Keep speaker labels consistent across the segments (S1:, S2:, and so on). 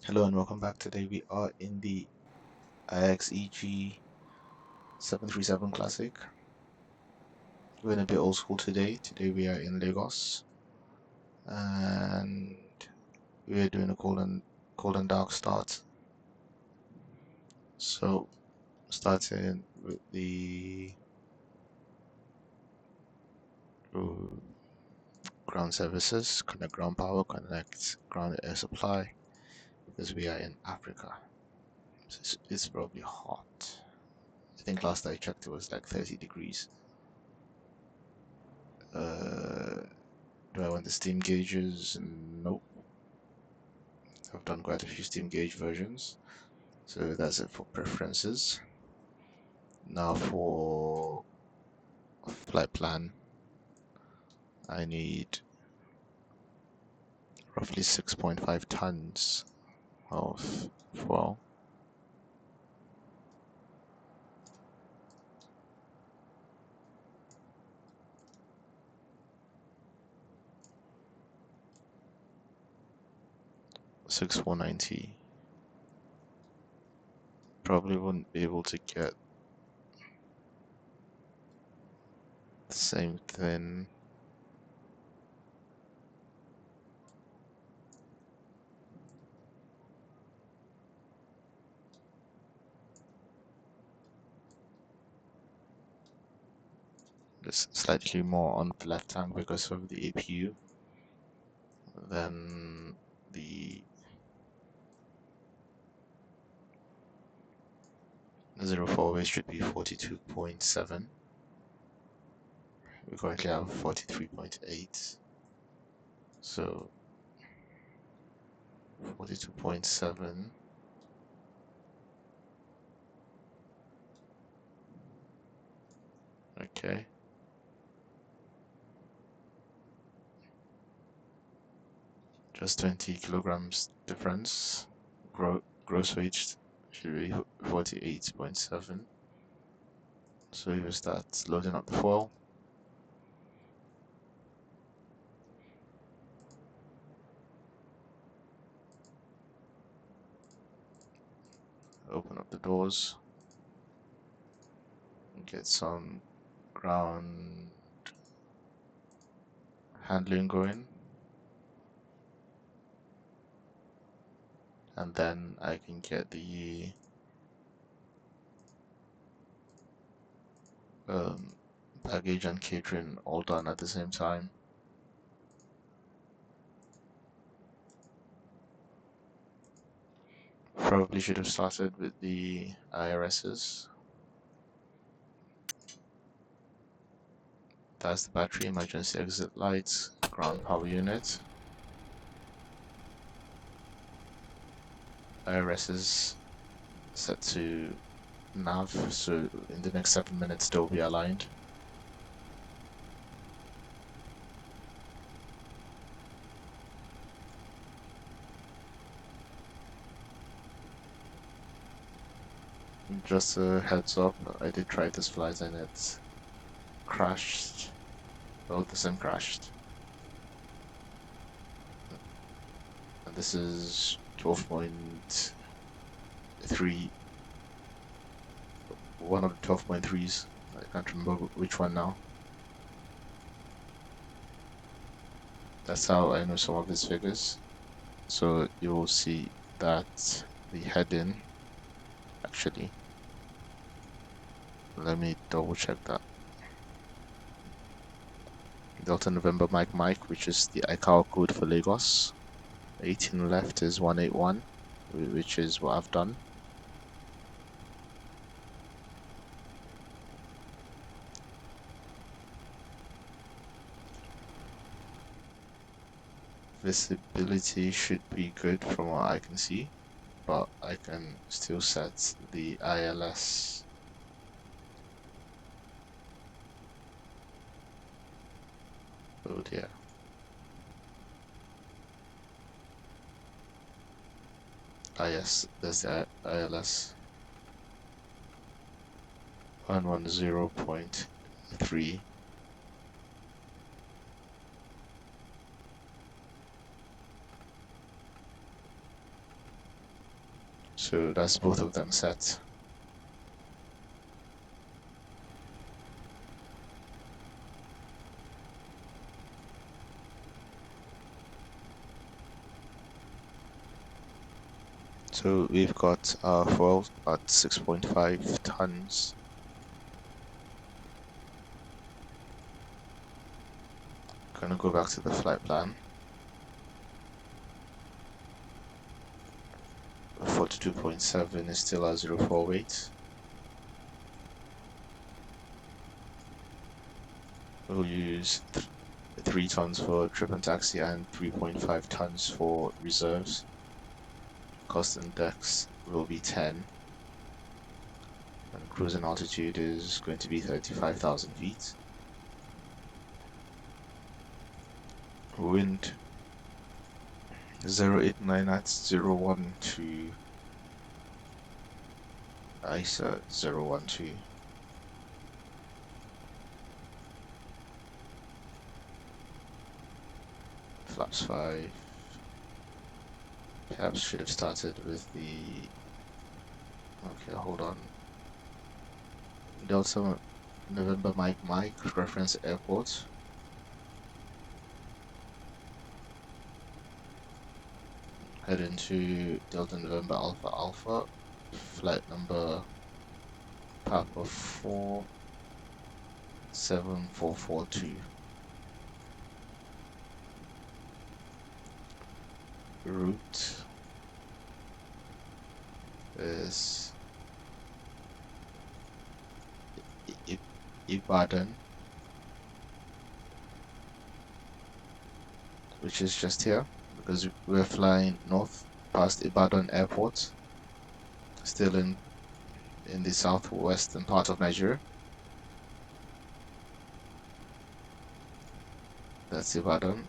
S1: Hello and welcome back. Today we are in the IXEG 737 Classic. We're in a bit old school today. Today we are in Lagos and we are doing a cold and dark start. So starting with the ground services, connect ground power, connect ground air supply, because we are in Africa. So it's probably hot. I think last I checked it was like 30 degrees. Do I want the steam gauges? Nope. I've done quite a few steam gauge versions. So that's it for preferences. Now for flight plan, I need roughly 6.5 tons of fuel. $6,490. Probably wouldn't be able to get the same thing. Just slightly more on the left tank because of the APU. Then the 04 waste should be 42.7. We currently have 43.8. So 42.7. Okay. Just 20 kilograms difference. Gross weight should be 48.7. So we will start loading up the foil. Open up the doors. And get some ground handling going. And then I can get the baggage and catering all done at the same time. Probably should have started with the IRSs. That's the battery, emergency exit lights, ground power unit. IRS is set to nav, so in the next 7 minutes they'll be aligned. Just a heads up, I did try this flight and it crashed. Well, the sim crashed. And this is 12.3. One of the 12.3s. I can't remember which one now. That's how I know some of these figures. So you will see that the heading, actually, let me double check that. Delta November Mike, which is the ICAO code for Lagos. 18 left is 181, which is what I've done. Visibility should be good from what I can see, but I can still set the ILS. Oh dear. Ah yes, there's the ILS. 110.3. So that's both of them set. So we've got our fuel at 6.5 tons. Gonna go back to the flight plan. 42.7 is still our 04 weight. We'll use 3 tons for trip and taxi and 3.5 tons for reserves. Cost index will be 10. And cruising altitude is going to be 35,000 feet. Wind 089 at 012. ISA 012. Flaps 5. Perhaps should have started with the... Okay, hold on. Delta November Mike reference airport. Head into Delta November Alpha Alpha. Flight number Papa 47442. Route is Ibadan, which is just here because we're flying north past Ibadan airport, still in the southwestern part of Nigeria. That's Ibadan,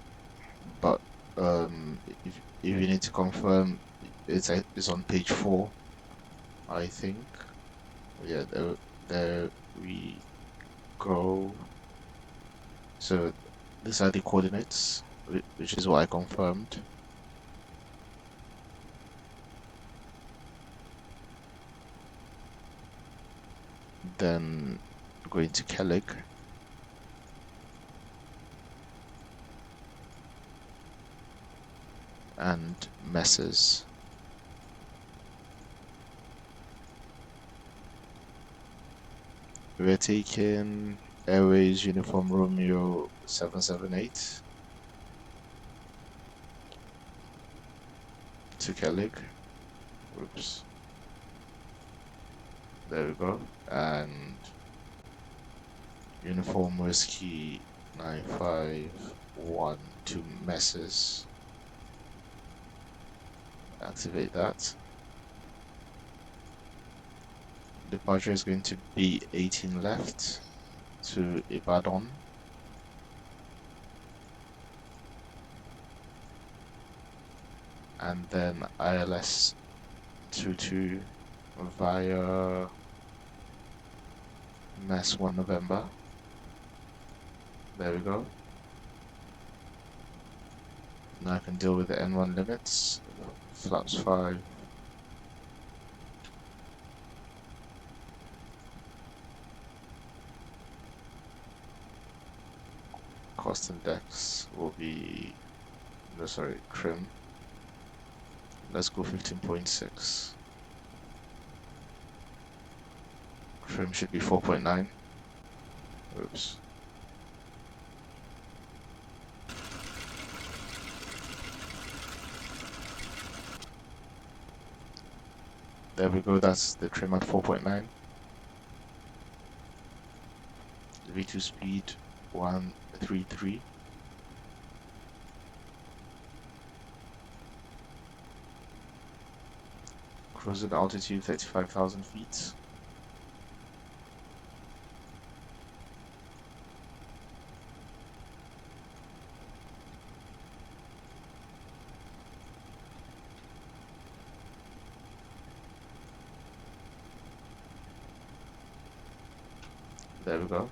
S1: but if you need to confirm, it's on page 4, I think. Yeah, there we go. So these are the coordinates, which is what I confirmed. Then going to Kellig. And Messes. We're taking Airways Uniform Romeo 778 to Kellig. Oops. There we go. And Uniform Whiskey 951 to Messes. Activate that. Departure is going to be 18 left to Ibadan. And then ILS 22 via Mass 1 November. There we go. Now I can deal with the N1 limits. Flaps 5. Cost index will be, no, sorry, trim. Let's go 15.6. Trim should be 4.9. Oops. There we go, that's the trim at 4.9. V2 speed 133. Cruising altitude 35,000 feet. There we go.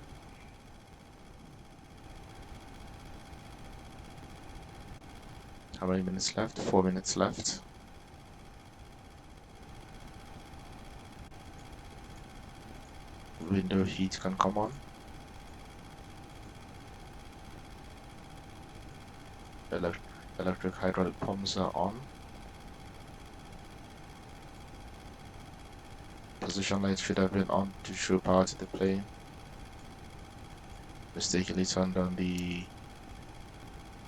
S1: How many minutes left? 4 minutes left. Window heat can come on. Electric hydraulic pumps are on. Position lights should have been on to show power to the plane. Mistakenly turned on the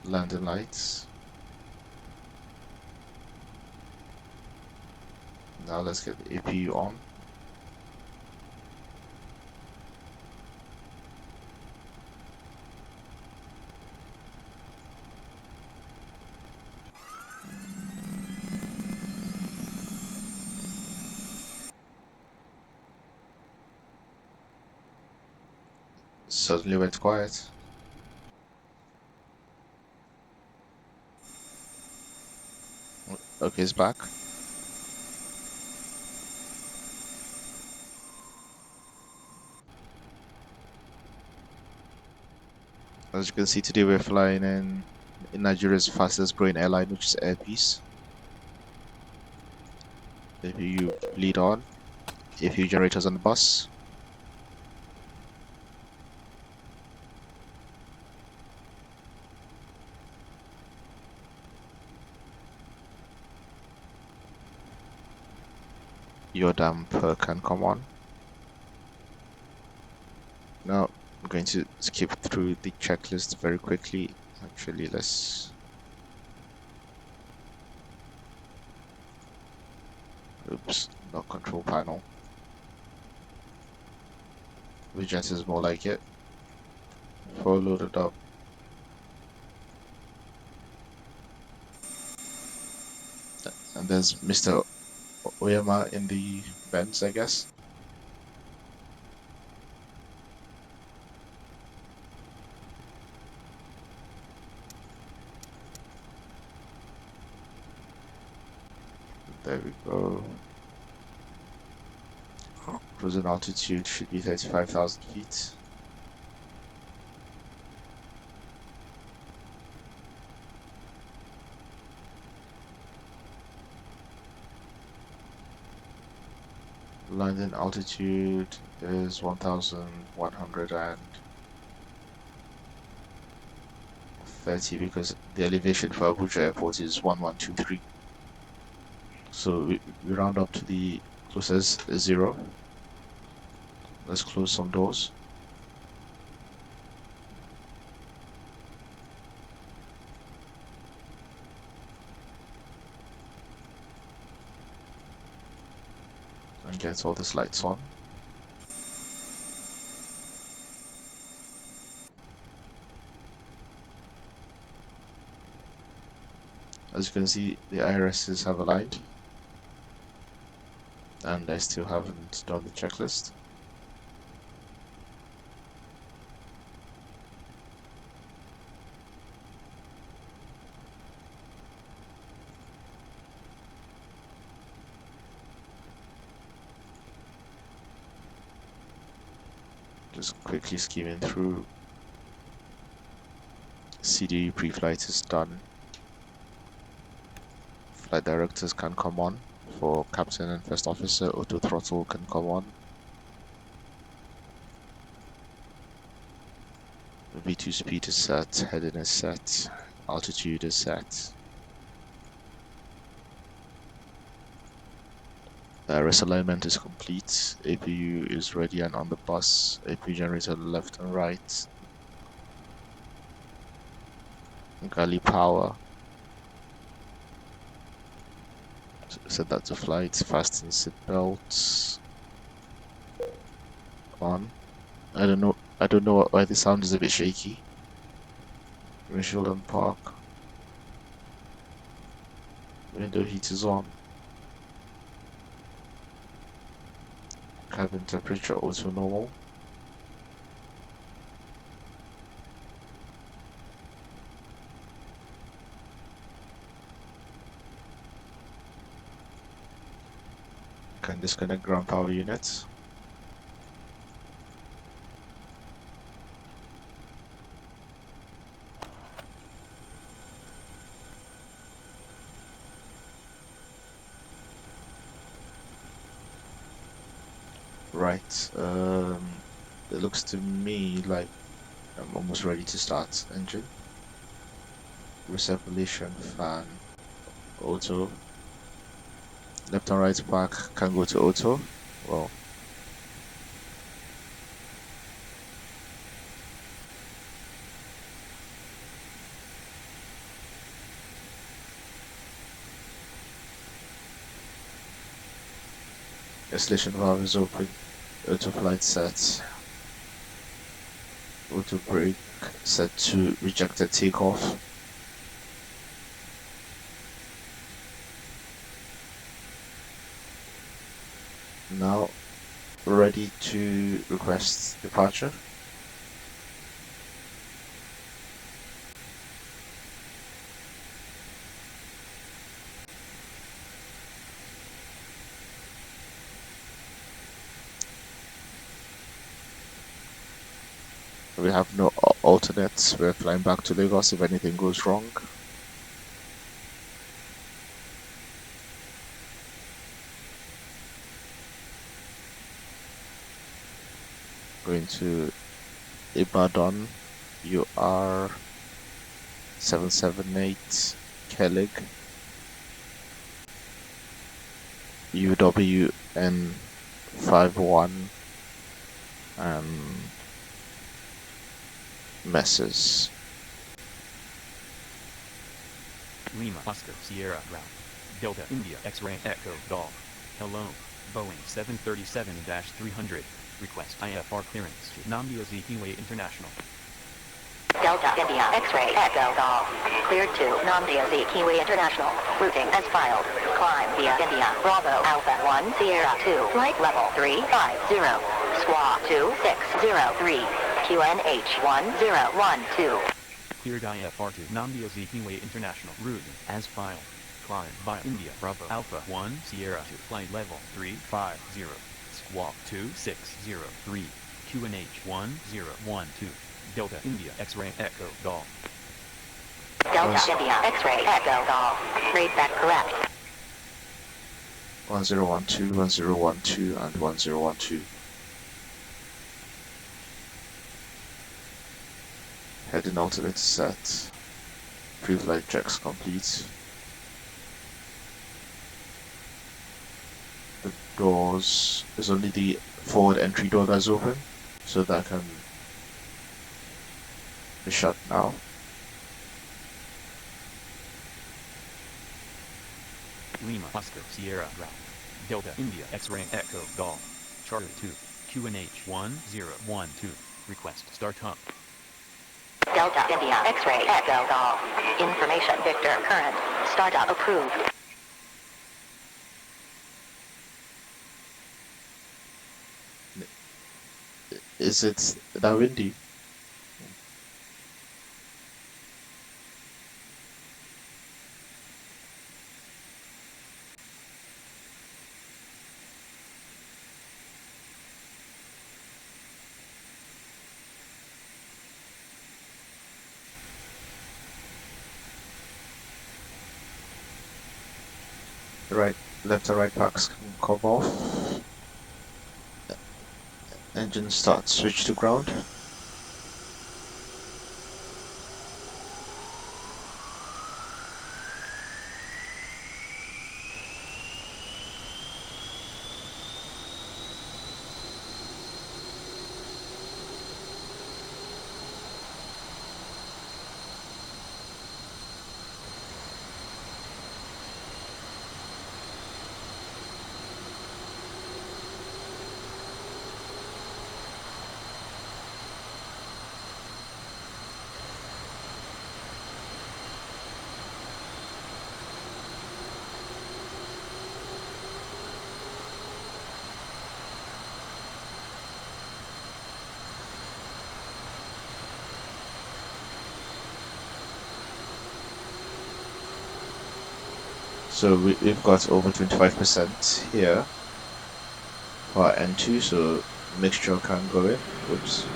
S1: landing lights. Now let's get the APU on. Suddenly went quiet. Okay, it's back. As you can see, today we're flying in Nigeria's fastest growing airline, which is Air Peace. APU lead on. APU generators on the bus. Your damper can come on. Now I'm going to skip through the checklist very quickly. Actually, let's... Oops, not control panel. Vigent is more like it. Full loaded up. And there's Mr. Oyama in the vents, I guess. There we go. Cruising altitude should be 35,000 feet. London altitude is 1,130 because the elevation for Abuja airport is 1123. So we round up to the closest 0. Let's close some doors. And get all these lights on. As you can see, the IRSs have aligned. And I still haven't done the checklist. Just quickly skimming through. CD pre-flight is done. Flight directors can come on. For captain and first officer, auto throttle can come on. V2 speed is set, heading is set, altitude is set. Realignment is complete. APU is ready and on the bus. APU generator left and right. Galley power. Set that to flight. Fasten seat belts. On. I don't know why the sound is a bit shaky. Windshield and park. Window heat is on. Cabin temperature auto normal. Can disconnect ground power units. Right. It looks to me like I'm almost ready to start engine. Recirculation fan, auto. Left and right park can go to auto. Well, installation valve is open. Auto flight set. Auto brake set to rejected takeoff. Now ready to request departure. We have no alternates. We're flying back to Lagos if anything goes wrong. Going to Ibadan. You are 778 Kelig. UWN 51 messes.
S2: Lima Oscar Sierra Ground. Delta India X-Ray Echo Golf. Hello. Boeing 737-300. Request IFR clearance to Namibia Zikiwe International.
S3: Delta India X-Ray Echo Golf. Cleared to Namibia Zikiwe International. Routing as filed. Climb via India Bravo Alpha 1 Sierra 2. Flight level 350. Squawk 2603. QNH 1012.
S2: Cleared IFR to Namibia Zikiwe International. Routing as filed. Climb via India Bravo Alpha 1 Sierra 2. Flight level 350. Squawk 2603. QNH 1012. Delta India X-Ray Echo Golf.
S3: Delta India X-Ray Echo Golf. Read that correct.
S1: 1012, 1012, and 1012. Heading alternate set. Pre-flight checks complete. The doors, there's only the forward entry door that's open, so that can be shut now.
S2: Lima Oscar Sierra Ground. Delta India X-Ray Echo Golf. Charter 2. QNH 1012. Request startup.
S3: Delta India X-Ray Echo Golf. Information Victor current. Startup approved.
S1: Is it that windy? Right, left and right packs can come off. Engine start, switch to ground. So we've got over 25% here for N2, so mixture can go in. Whoops.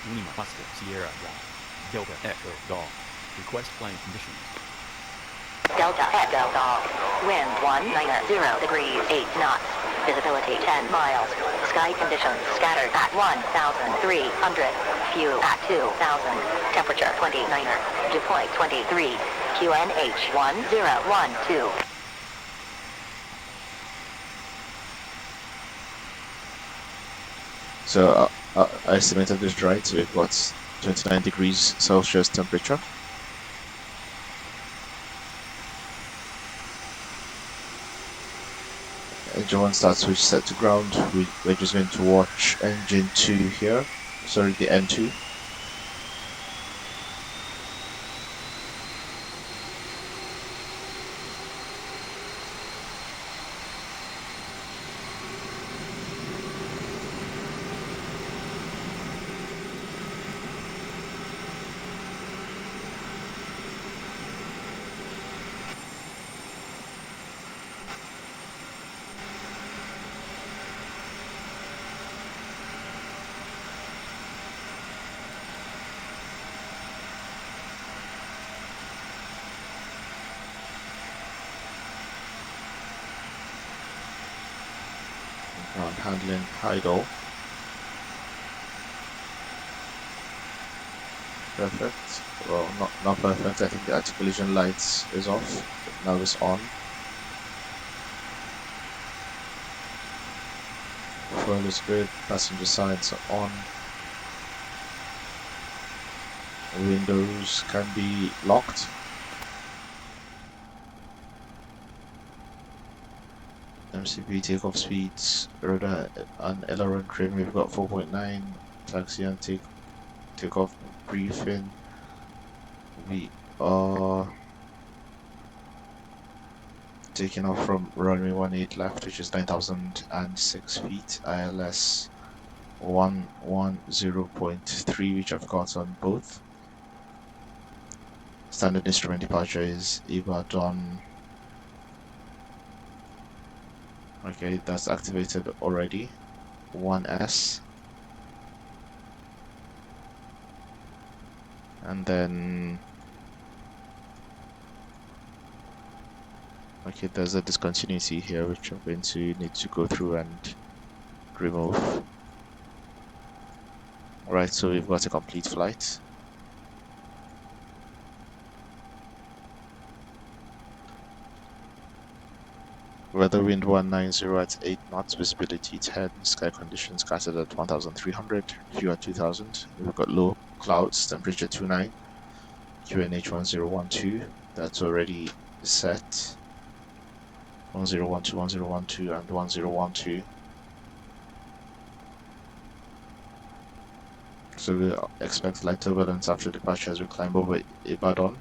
S2: Lima Oscar Sierra Golf. Delta Echo Golf. Request flight conditions.
S3: Delta Echo Golf. Wind 190 degrees 8 knots. Visibility 10 miles. Sky conditions scattered at 1,300. Few at 2,000. Temperature 29. Dew point 23. QNH 1012.
S1: So I estimated this right. So we've got 29 degrees Celsius temperature. Engine 1 start switch set to ground. We're just going to watch engine 2 here. Sorry, the N2. Ground handling idle. Perfect. Well, not perfect. I think the anti-collision lights is off. Now it's on. Fuel is good. Passenger sides are on. Windows can be locked. MCP takeoff speeds, radar and aileron trim, we've got 4.9, taxi and takeoff briefing. We are taking off from runway 18 left, which is 9,006 feet, ILS 110.3, which I've got on both. Standard instrument departure is Ibadan. Okay, that's activated already. 1S. And then okay, there's a discontinuity here which I'm going to need to go through and remove. Alright, so we've got a complete flight. Weather wind 190 at 8 knots, visibility 10, sky conditions scattered at 1,300, view at 2,000. We've got low clouds, temperature 29, QNH 1012, that's already set. 1012, 1012, and 1012. So we expect light turbulence after departure as we climb over Ibadan.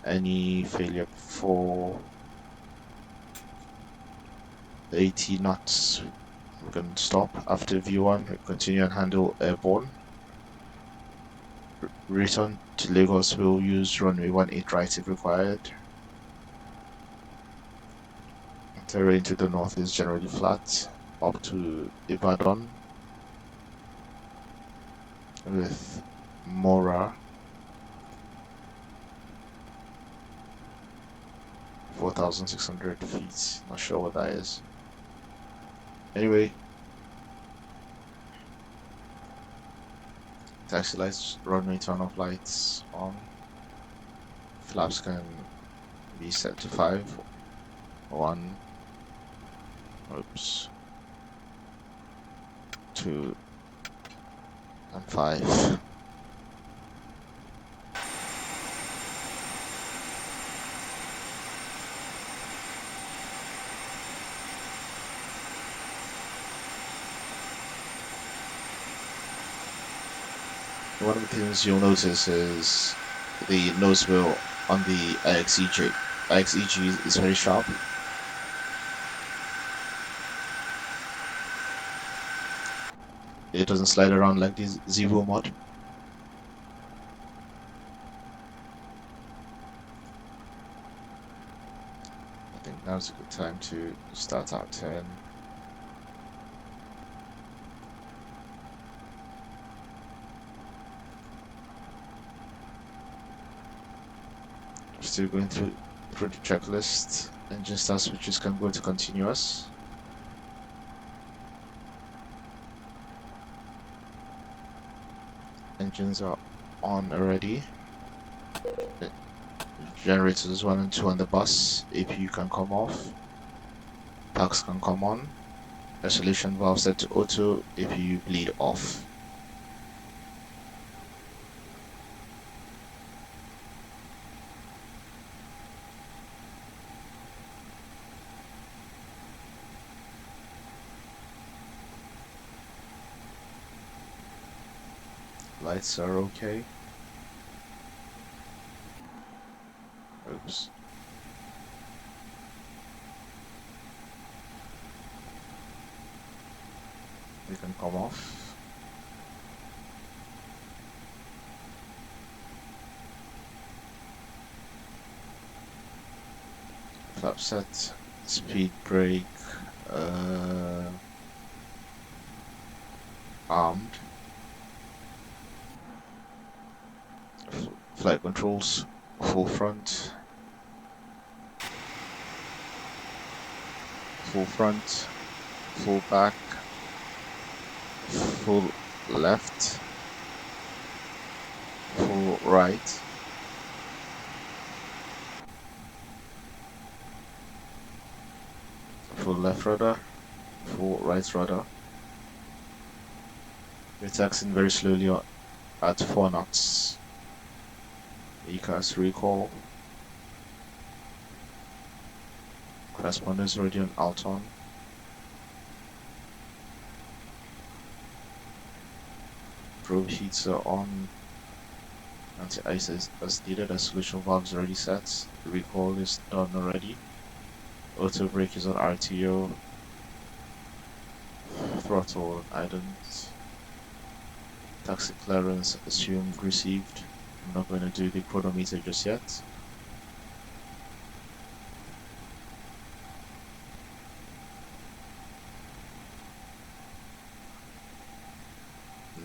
S1: Any failure for 80 knots, we can stop after V1, we continue and handle airborne. Return to Lagos, we'll use runway 18 right if required. Terrain to the north is generally flat, up to Ibadan, with Mora 4,600 feet, not sure what that is. Anyway, taxi lights, runway turn off lights on. Flaps can be set to 5. 1. Oops. 2. And 5. One of the things you'll notice is the nose wheel on the IXEG. IXEG is very sharp. It doesn't slide around like the Zibo mod. I think now's a good time to start out 10. still going through the checklist. Engine start switches can go to continuous. Engines are on already. Generators 1 and 2 on the bus. APU can come off. Packs can come on. Isolation valve set to auto. APU bleed off. Lights are okay. Oops. They can come off. Flap set, speed brake, armed. Flight controls, full front, full back, full left, full right, full left rudder, full right rudder. We're taxing very slowly at 4 knots. ECAS recall. Correspondence already on Alton. Probe heats are on. Anti-ice as needed. Isolation valves already set. Recall is done already. Auto brake is on RTO. Throttle ident. Taxi clearance assumed received. I'm not going to do the chronometer just yet.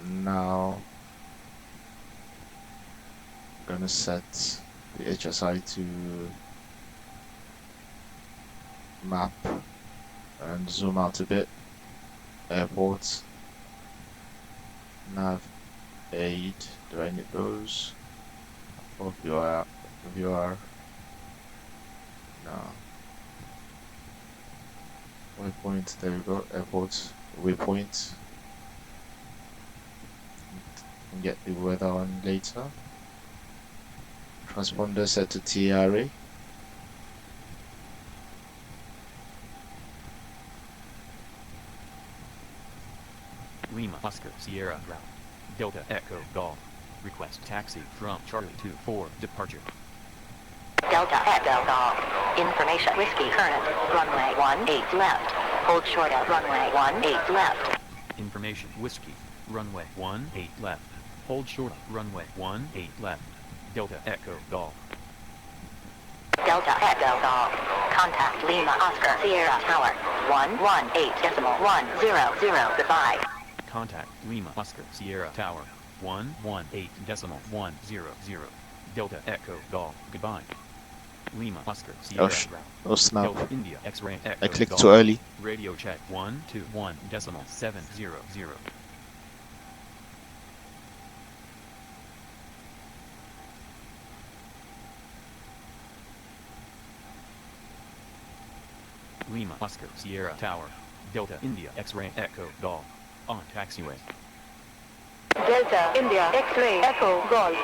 S1: Now I'm going to set the HSI to map and zoom out a bit. Airports, nav, aid, do I need those? Oh, VR, no. Waypoint, there we go, airports, waypoint. Can get the weather on later. Transponder set to TRA.
S2: Lima Oscar Sierra route. Delta Echo Golf. Request taxi from Charlie 24 departure.
S3: Delta Echo Golf. Information Whiskey current. Runway 18 left. Hold short of runway 18 left.
S2: Information Whiskey. Runway 18 left. Hold short of runway 18 left. Delta Echo Golf.
S3: Delta Echo Golf. Contact Lima Oscar Sierra Tower. 118.100. Goodbye.
S2: Contact Lima Oscar Sierra Tower. 118.100. Delta Echo Golf. Goodbye. Lima Oscar Sierra route.
S1: Oh snap.
S2: Delta India X-ray Echo
S1: I clicked
S2: Golf.
S1: too early.
S2: Radio check 121.700. Lima Oscar Sierra Tower. Delta India X-ray Echo Golf. On taxiway.
S4: Delta India X-ray Echo Golf.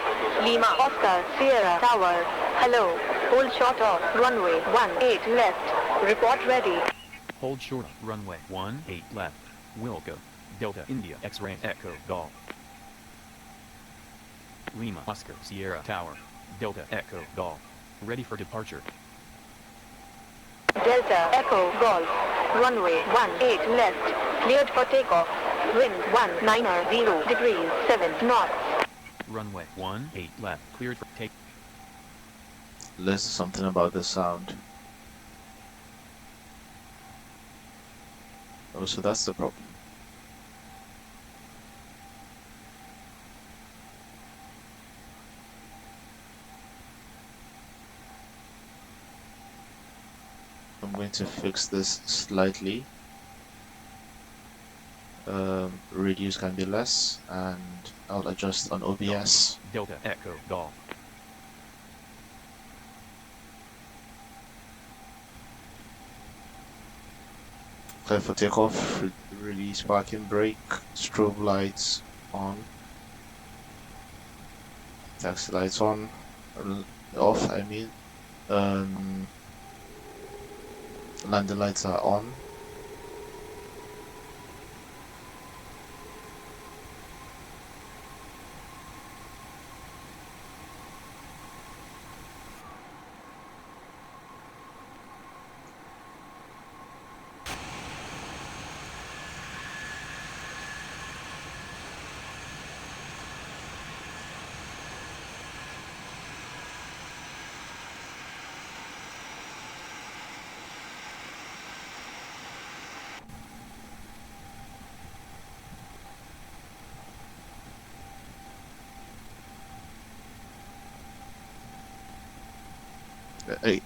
S4: Lima Oscar Sierra Tower. Hello. Hold short of runway 18 left. Report ready.
S2: Hold short of runway 18 left. Will go. Delta India X-ray Echo Golf. Lima Oscar Sierra Tower. Delta Echo Golf. Ready for departure.
S4: Delta Echo Golf. Runway 18 left. Cleared for takeoff. Wind 190 degrees 7 knots.
S2: Runway 18 left. Cleared for take.
S1: Let's do something about the sound. Oh, so that's the problem. to fix this slightly. Reduce can be less, and I'll adjust on OBS.
S2: Delta Echo Golf.
S1: Clear for takeoff, release parking brake, strobe lights on, taxi lights on, off I mean, landing lights are on.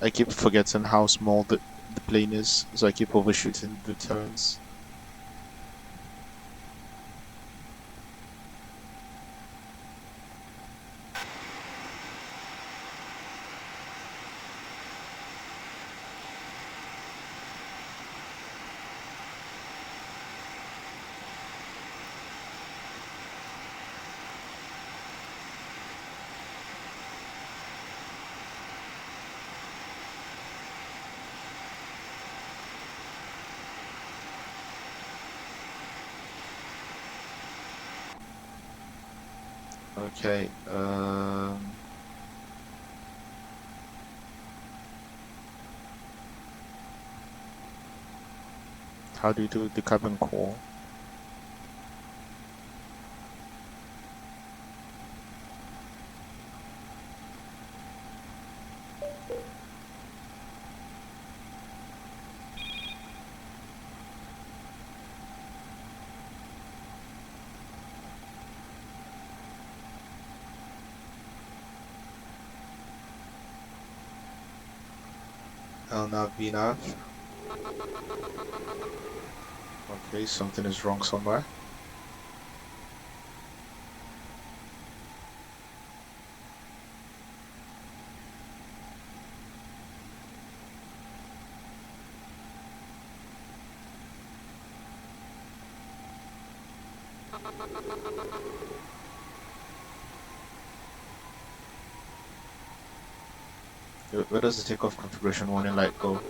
S1: I keep forgetting how small the plane is, so I keep overshooting the turns. Okay, how do you do the cabin call? LNAV, VNAV. Okay, something is wrong somewhere. Where does the takeoff configuration warning light go?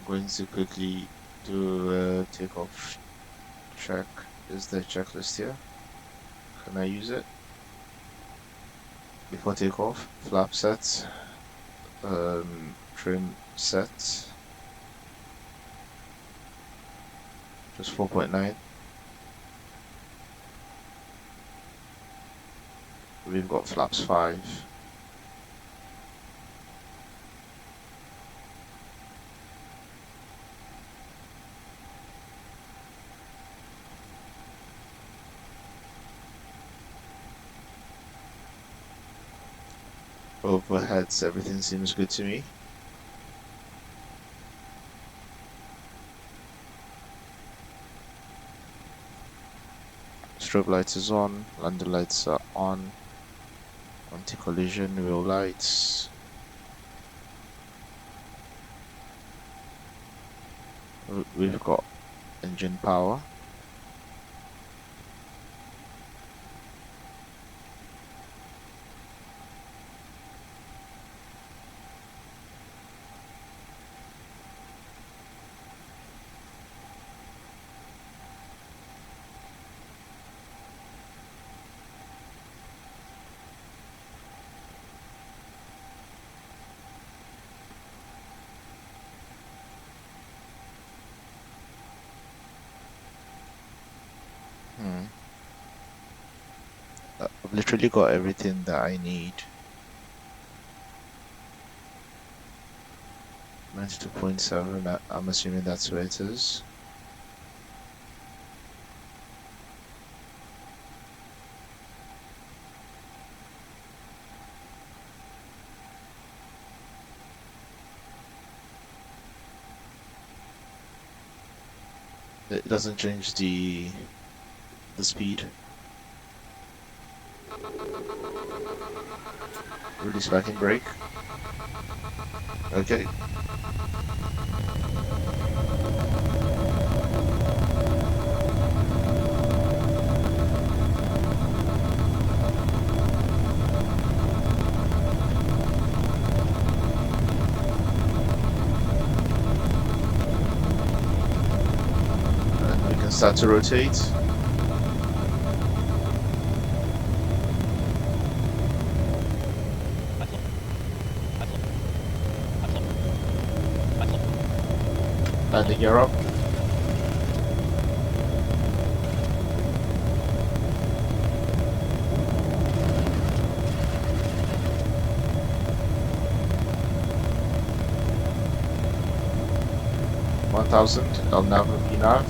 S1: I'm going to quickly do a takeoff check. Is the checklist here? Can I use it? Before takeoff, flap set, trim set, just 4.9. We've got flaps 5. Overheads, everything seems good to me. Strobe lights is on, landing lights are on, anti-collision wheel lights. We've got engine power. I've literally got everything that I need. 92.7, I'm assuming that's where it is. It doesn't change the speed. Release backing brake. Okay. And we can start to rotate. Landing gear up. I'll nav and VNav.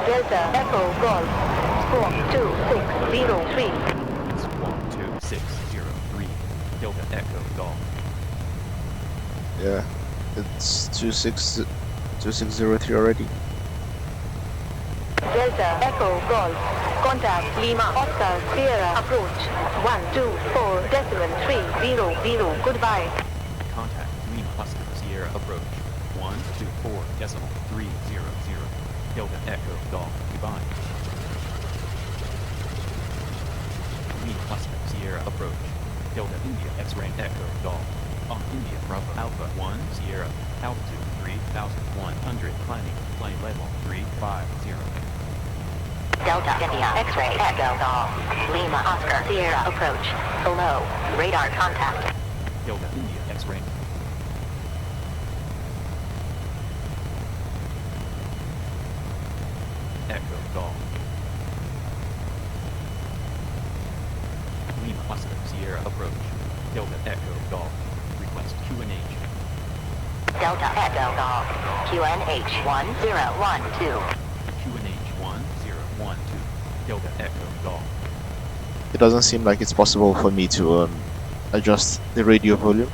S4: Delta Echo Golf Squawk 2603.
S2: Squawk 2603. Delta Echo Golf.
S1: Yeah, it's 2603 already.
S4: Delta Echo Golf. Contact Lima Oscar Sierra approach 124.300. Goodbye.
S2: Contact Lima Oscar Sierra approach 124.300. Delta Echo Golf. Goodbye. Lima Oscar Sierra approach. Delta India X-ray Echo Golf. On India Bravo Alpha 1 Sierra. Altitude 3,100. Climbing. Plane level 350.
S3: Delta India X-ray Echo Golf. Lima Oscar Sierra approach. Below. Radar contact.
S2: Delta India X-ray. Echo Golf. Lima Oscar Sierra approach. Delta Echo Golf. Request QNH.
S3: Delta Echo Golf. QNH 1012.
S2: QNH 1012. Delta Echo Golf.
S1: It doesn't seem like it's possible for me to adjust the radio volume.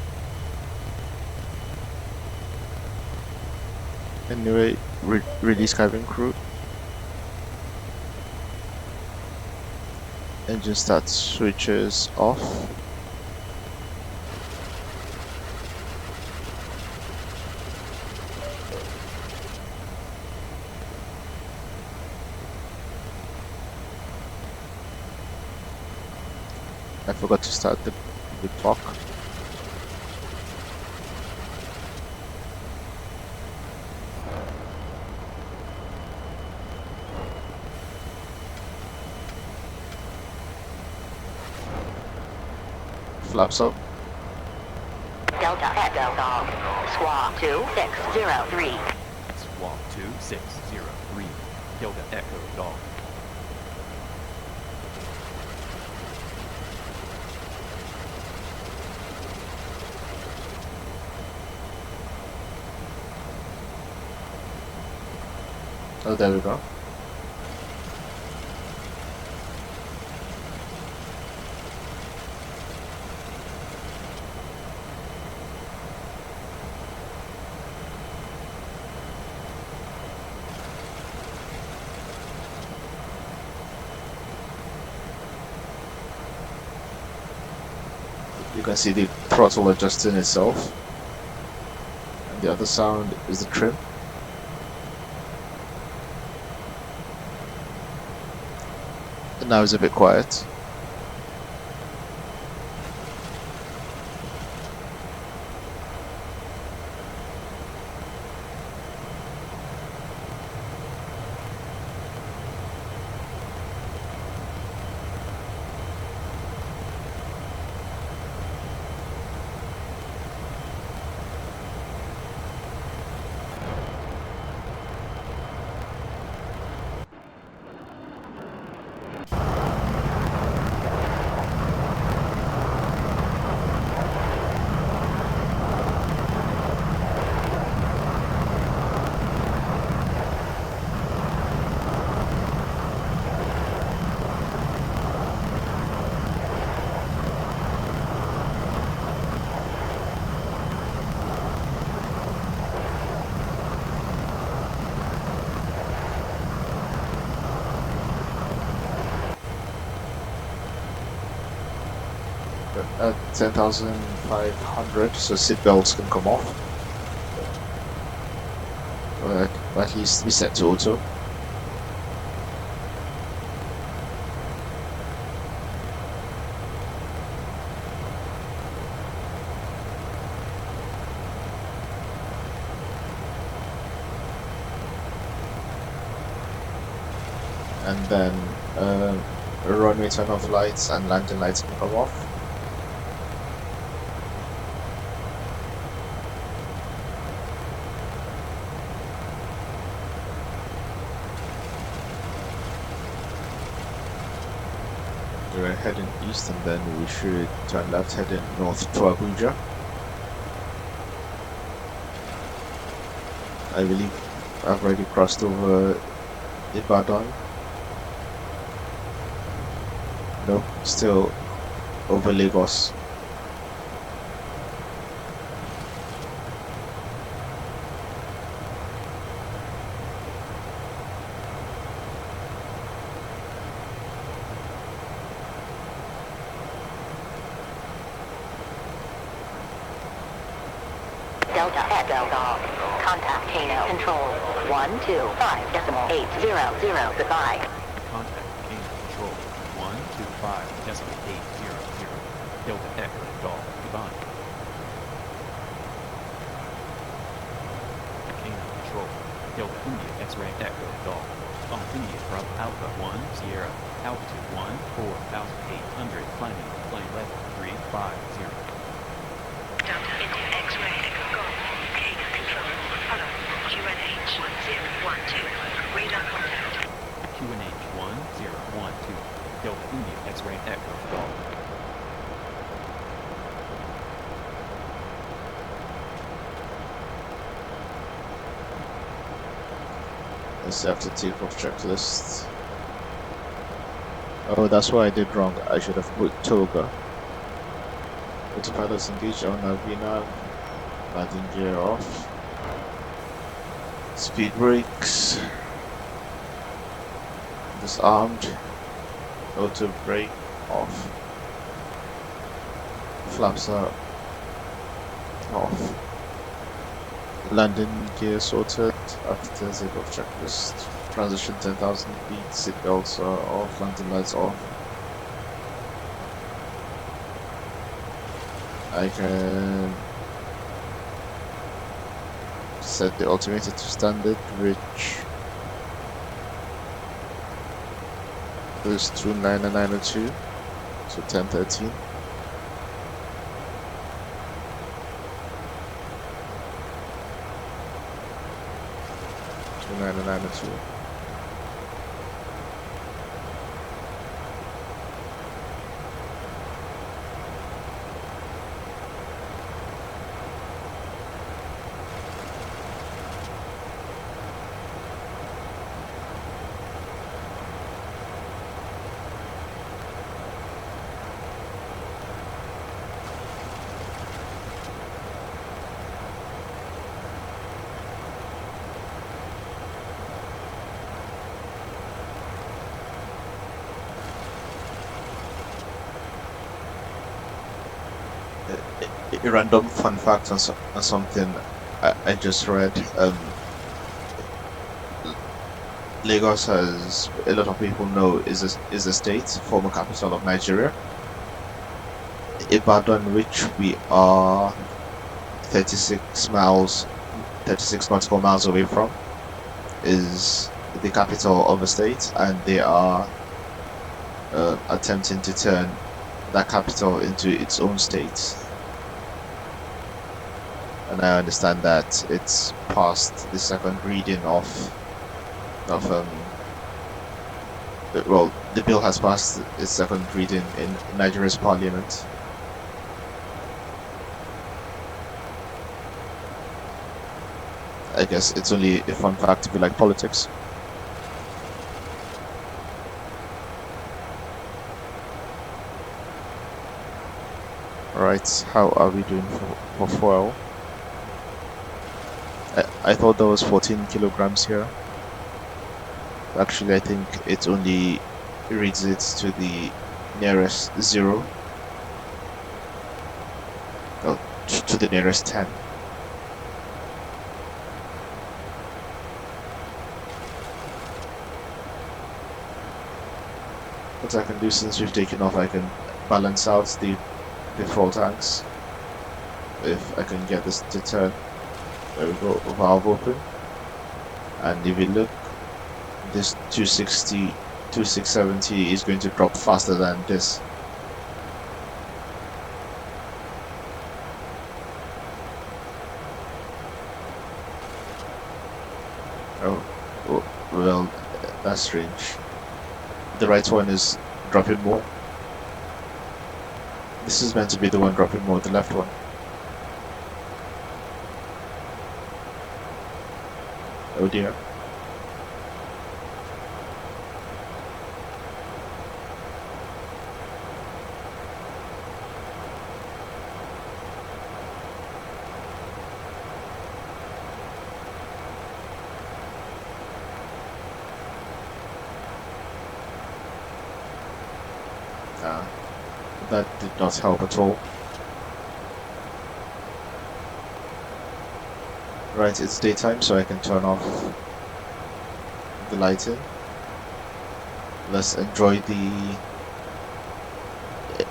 S1: Anyway, release cabin crew. Engine start switches off. I forgot to start the clock. Flaps up.
S3: Delta Echo Golf. Squawk 2603.
S2: Squawk 2603. Delta Echo Golf.
S1: Oh, there we go. You can see the throttle adjusting itself, and the other sound is the trim. And now it's a bit quiet. at 10,500, so seatbelts can come off. Or at least be set to auto. And then runway turn off lights and landing lights can come off. We're heading east and then we should turn left heading north to Abuja. I believe I've already crossed over Ibadan. No, still over Lagos.
S3: Delta Echo Golf. Contact Kano Control 125.800. Goodbye.
S2: Contact Kano Control 125.800. Delta Echo Golf. Goodbye. Kano Control. Delta India X-Ray Echo Golf. On India Bravo Alpha 1 Sierra. Altitude 14,800. Climbing. Plane level 350.
S5: Delta India X-Ray Echo Golf. Kano Control. Follow. QNH 1012. Radar contact.
S2: QNH 1012. Delta India X-Ray Echo Golf.
S1: Let's have to take off checklist. Oh, that's what I did wrong. I should have put Toga. Autopilots engaged on Avina. Landing gear off. Speed brakes. Disarmed. Auto brake off. Flaps are off. Landing gear sorted after Zibo checklist. Transition 10,000 feet. Seatbelts are off. Landing lights off. I can set the altimeter to standard, which is 29902, so 1013. $29902. A random fun fact on something I just read. Lagos, as a lot of people know, is a state, former capital of Nigeria. Ibadan, which we are 36 nautical miles away from, is the capital of a state, and they are attempting to turn that capital into its own state. And I understand that it's past the second reading of well, the bill has passed its second reading in Nigeria's parliament. I guess it's only a fun fact if you like politics. Alright, how are we doing for fuel? I thought there was 14 kilograms here. Actually, I think it only reads it to the nearest zero. to the nearest 10. What I can do since we've taken off, I can balance out the fuel tanks. If I can get this to turn. There we go, valve open. And if you look, this 260, 2670 is going to drop faster than this. Oh, well, that's strange. The right one is dropping more. This is meant to be the one dropping more, the left one. Oh dear. That did not help at all. Right, it's daytime, so I can turn off the lighting. Let's enjoy the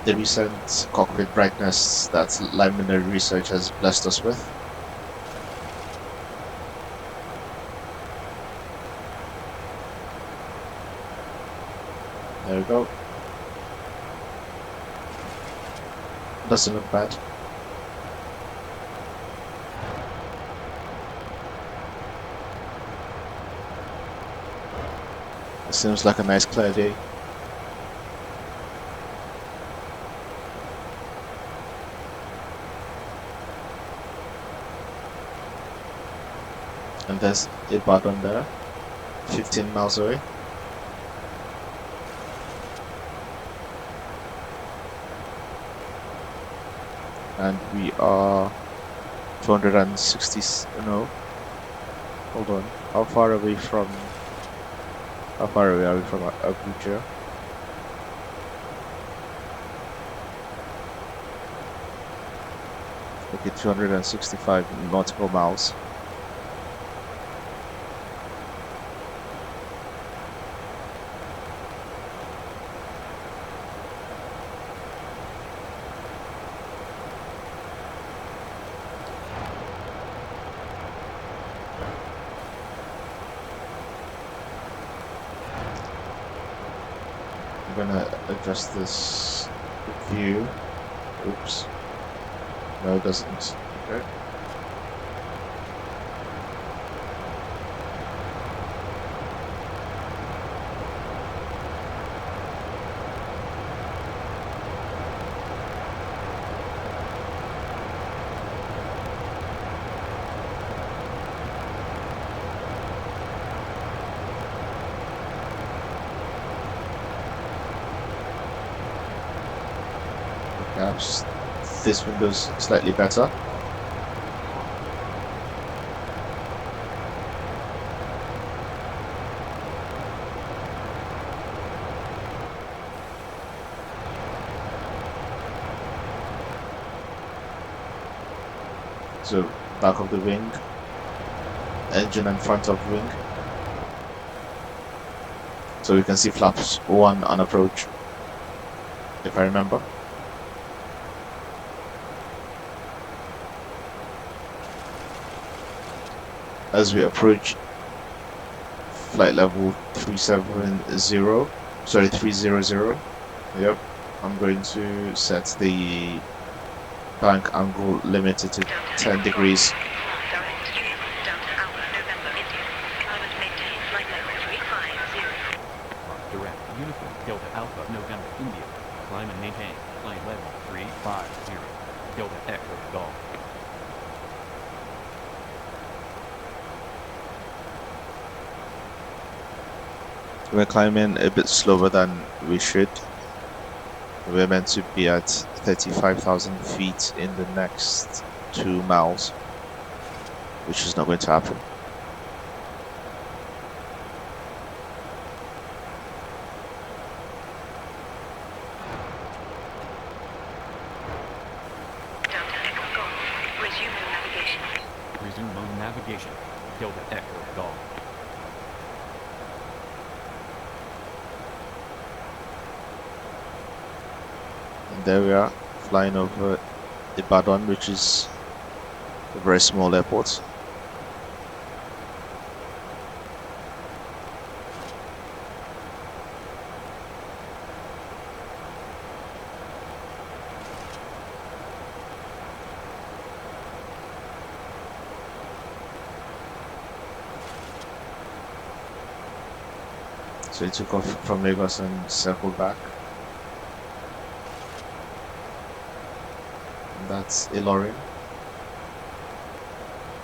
S1: recent cockpit brightness that Luminary Research has blessed us with. There we go. Doesn't look bad. It seems like a nice clear day. And there's a button there, 15 miles away. And we are 260, no, hold on, how far are we from Abuja? Okay, 265 nautical miles. I'm gonna adjust this view. Oops. No, it doesn't. Okay. Perhaps this window's slightly better. So back of the wing, engine and front of wing. So we can see flaps 1 on approach, if I remember. As we approach flight level 370, sorry, 300, yep, I'm going to set the bank angle limited to 10 degrees.
S5: Direct stream, Delta Alpha, November, India. Climate maintain, flight level 350.
S2: Direct, uniform, Delta Alpha, November, India. Climb and maintain, flight level 350. Delta Echo, Golf.
S1: We're climbing a bit slower than we should. We're meant to be at 35,000 feet in the next 2 miles, which is not going to happen.
S5: Delta Echo Golf,
S2: location. Delta Echo Golf.
S1: And there we are, flying over Ibadan, which is a very small airport. So it took off from Lagos and circled back. And that's Ilorin,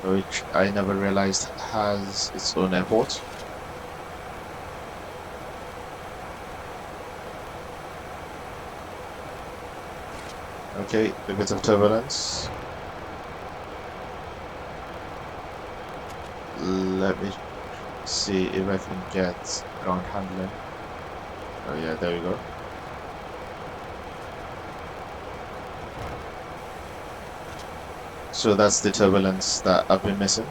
S1: which I never realized has its own airport. Okay, a bit of turbulence. Let me see if I can get ground handling. Oh yeah, there we go. So that's the turbulence that I've been missing.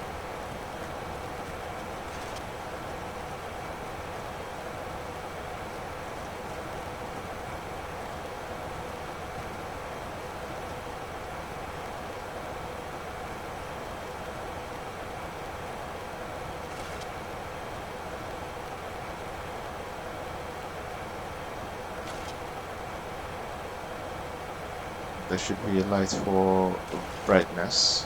S1: There should be a light for brightness.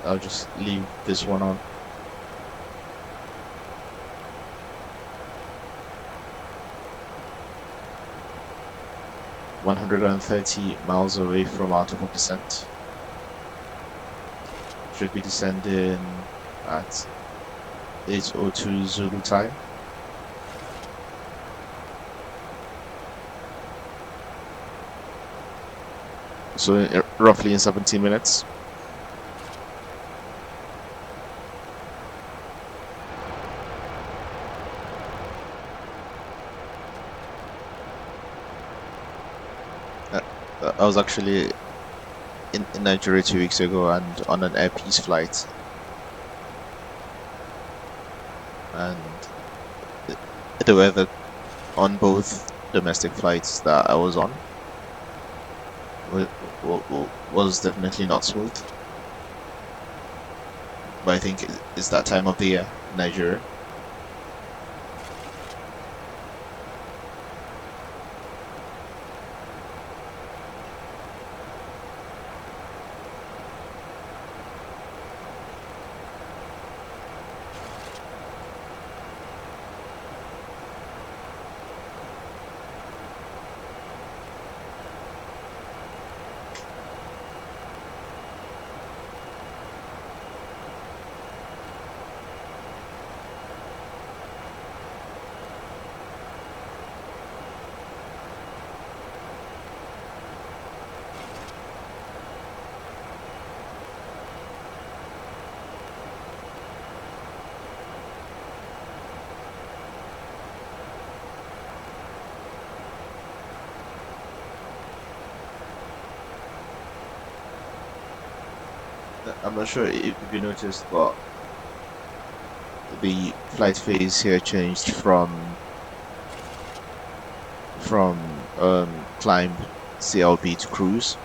S1: I'll just leave this one on. $130 away from out of 1%. Should be descending at 8:02 Zulu time. So roughly in 17 minutes. I was actually in Nigeria 2 weeks ago and on an Air Peace flight, and the weather on both domestic flights that I was on was definitely not smooth. But I think it's that time of the year, Nigeria. I'm not sure if you noticed, but the flight phase here changed from climb CLB to cruise.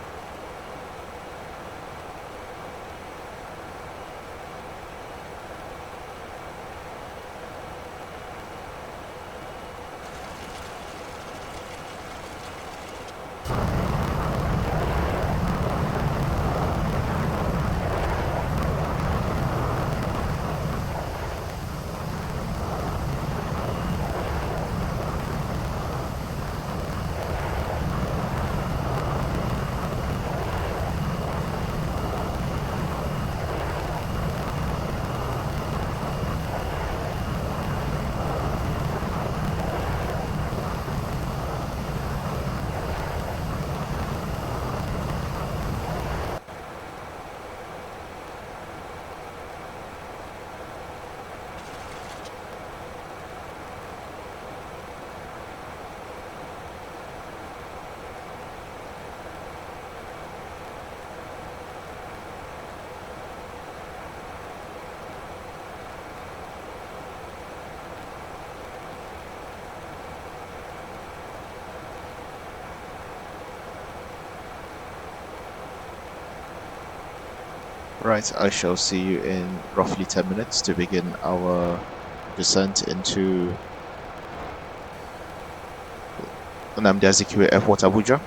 S1: Right, I shall see you in roughly 10 minutes to begin our descent into Nnamdi Azikiwe Airport, Abuja.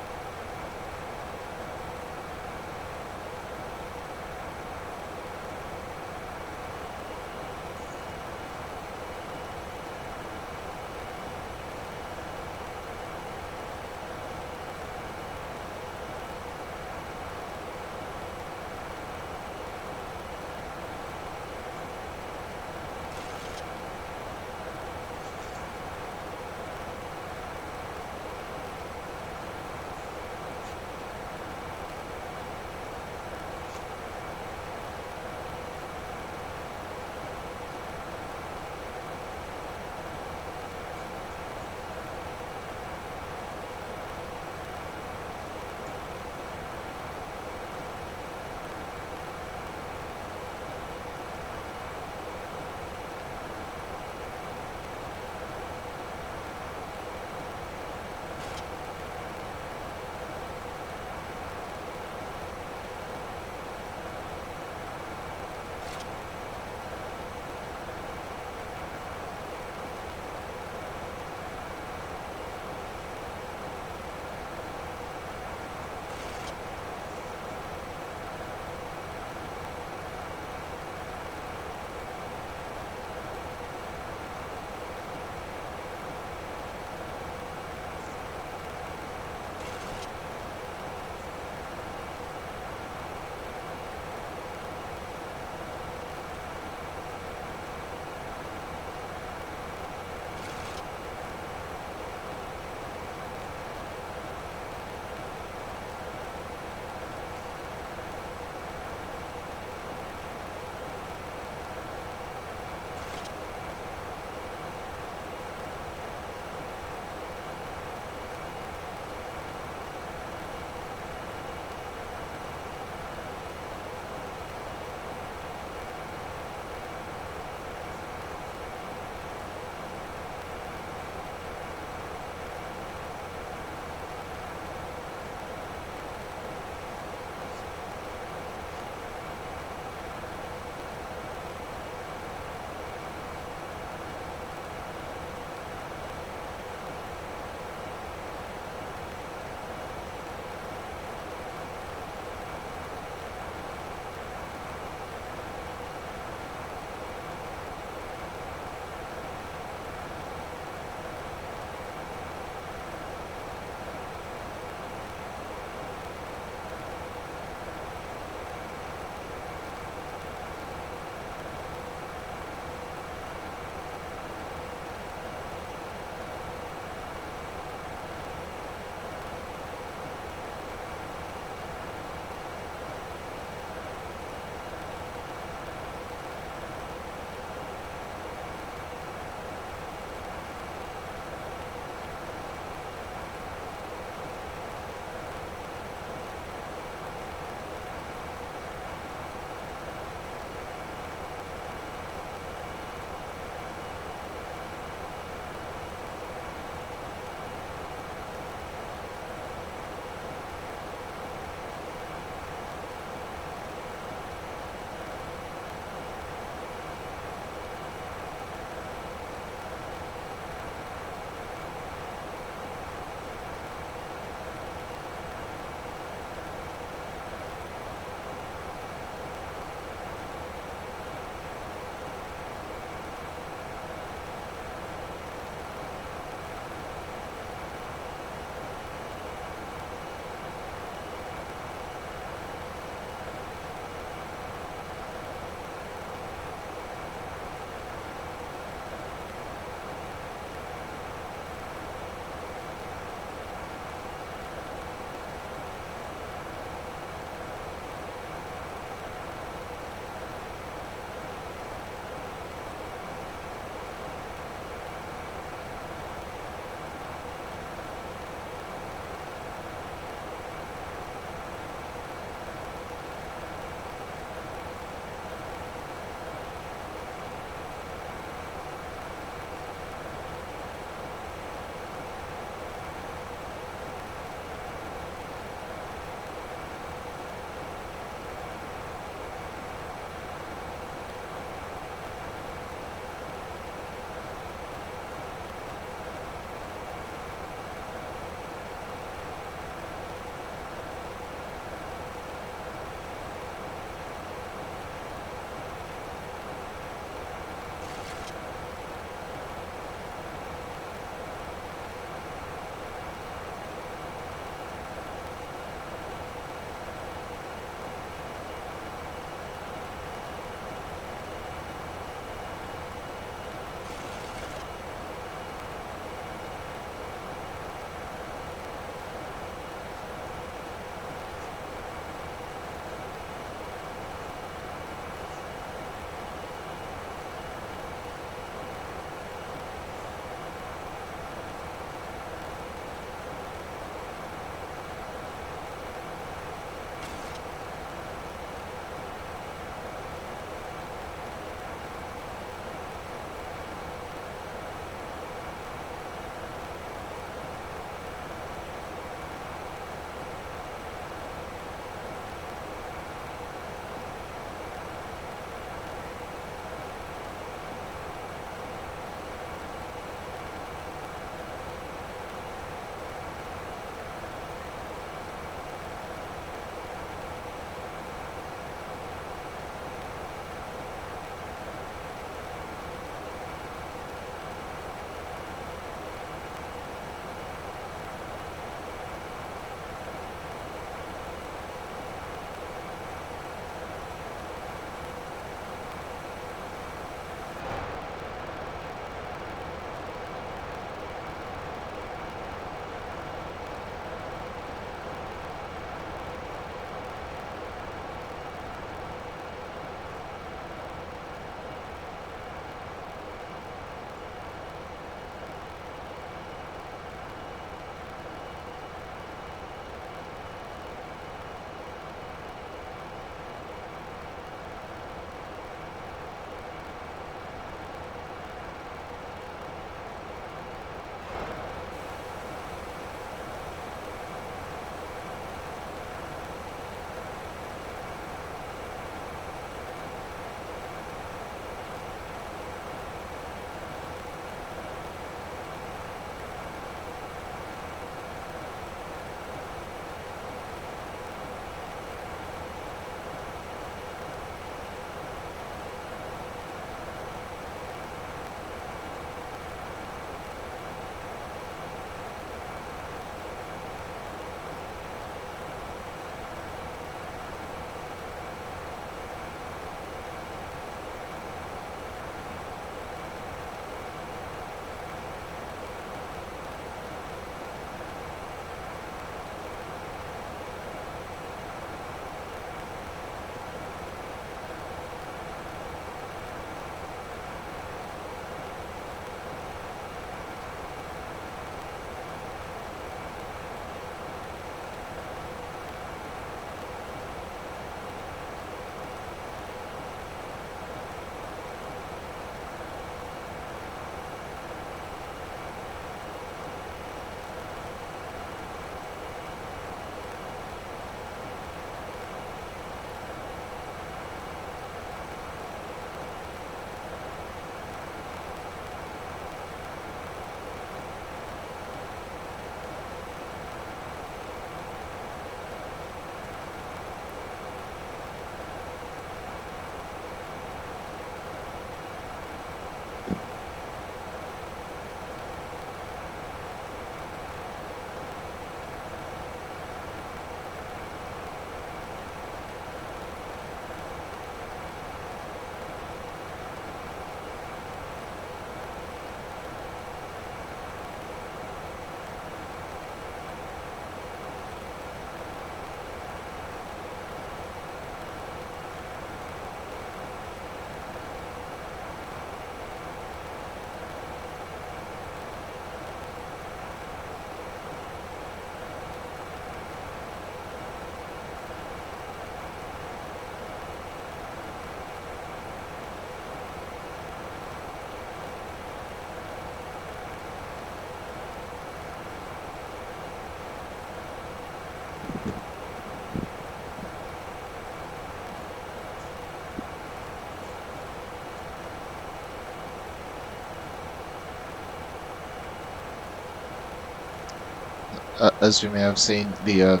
S1: As you may have seen, the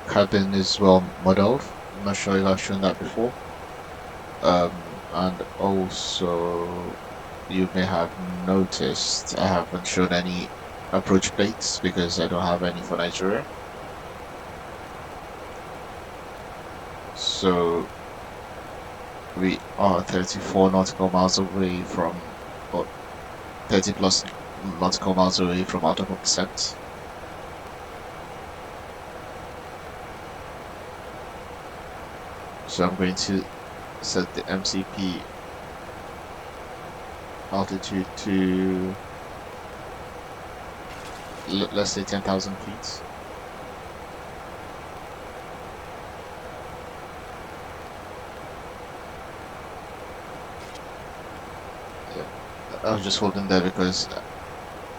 S1: cabin is well modeled. I'm not sure if I've shown that before. And also, you may have noticed I haven't shown any approach plates because I don't have any for Nigeria. So we are 34 nautical miles away from, or 30 plus nautical miles away from out of percent. So I'm going to set the MCP altitude to, let's say 10,000 feet. I was just holding there because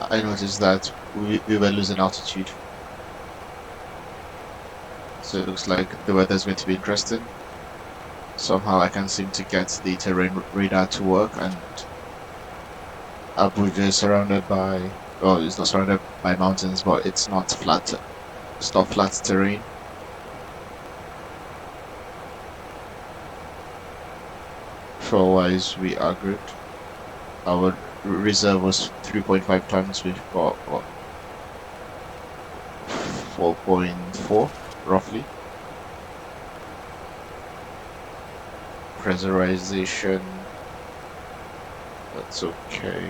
S1: I noticed that we were losing altitude. So it looks like the weather is going to be interesting. Somehow I can't seem to get the terrain radar to work, and Abuja is surrounded by, well, it's not surrounded by mountains, but it's not flat terrain. Fuel-wise, we are good. Our reserve was 3.5 tons. We've got what, 4.4 roughly. Pressurization, that's okay.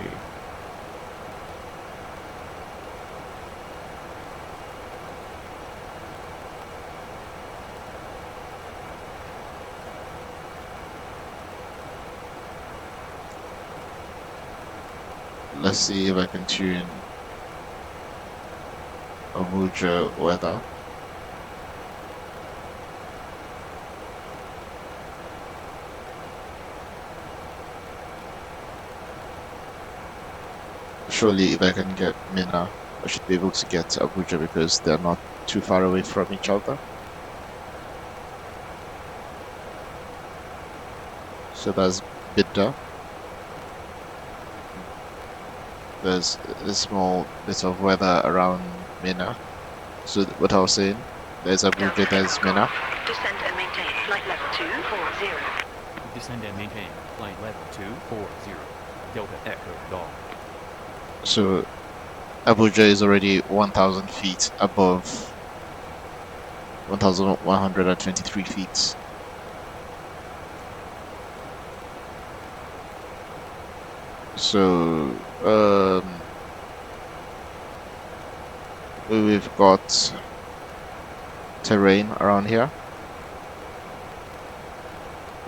S1: Let's see if I can tune Abuja weather. Surely if I can get Mina, I should be able to get Abuja because they're not too far away from each other. So that's Bidda. There's a small bit of weather around Mina. So what I was saying, there's Abuja, there's Mina.
S5: Descend and maintain flight level 240.
S2: Descend and maintain flight level 240. Delta Echo Golf.
S1: So Abuja is already 1,000 feet above 1,123 feet. So we've got terrain around here,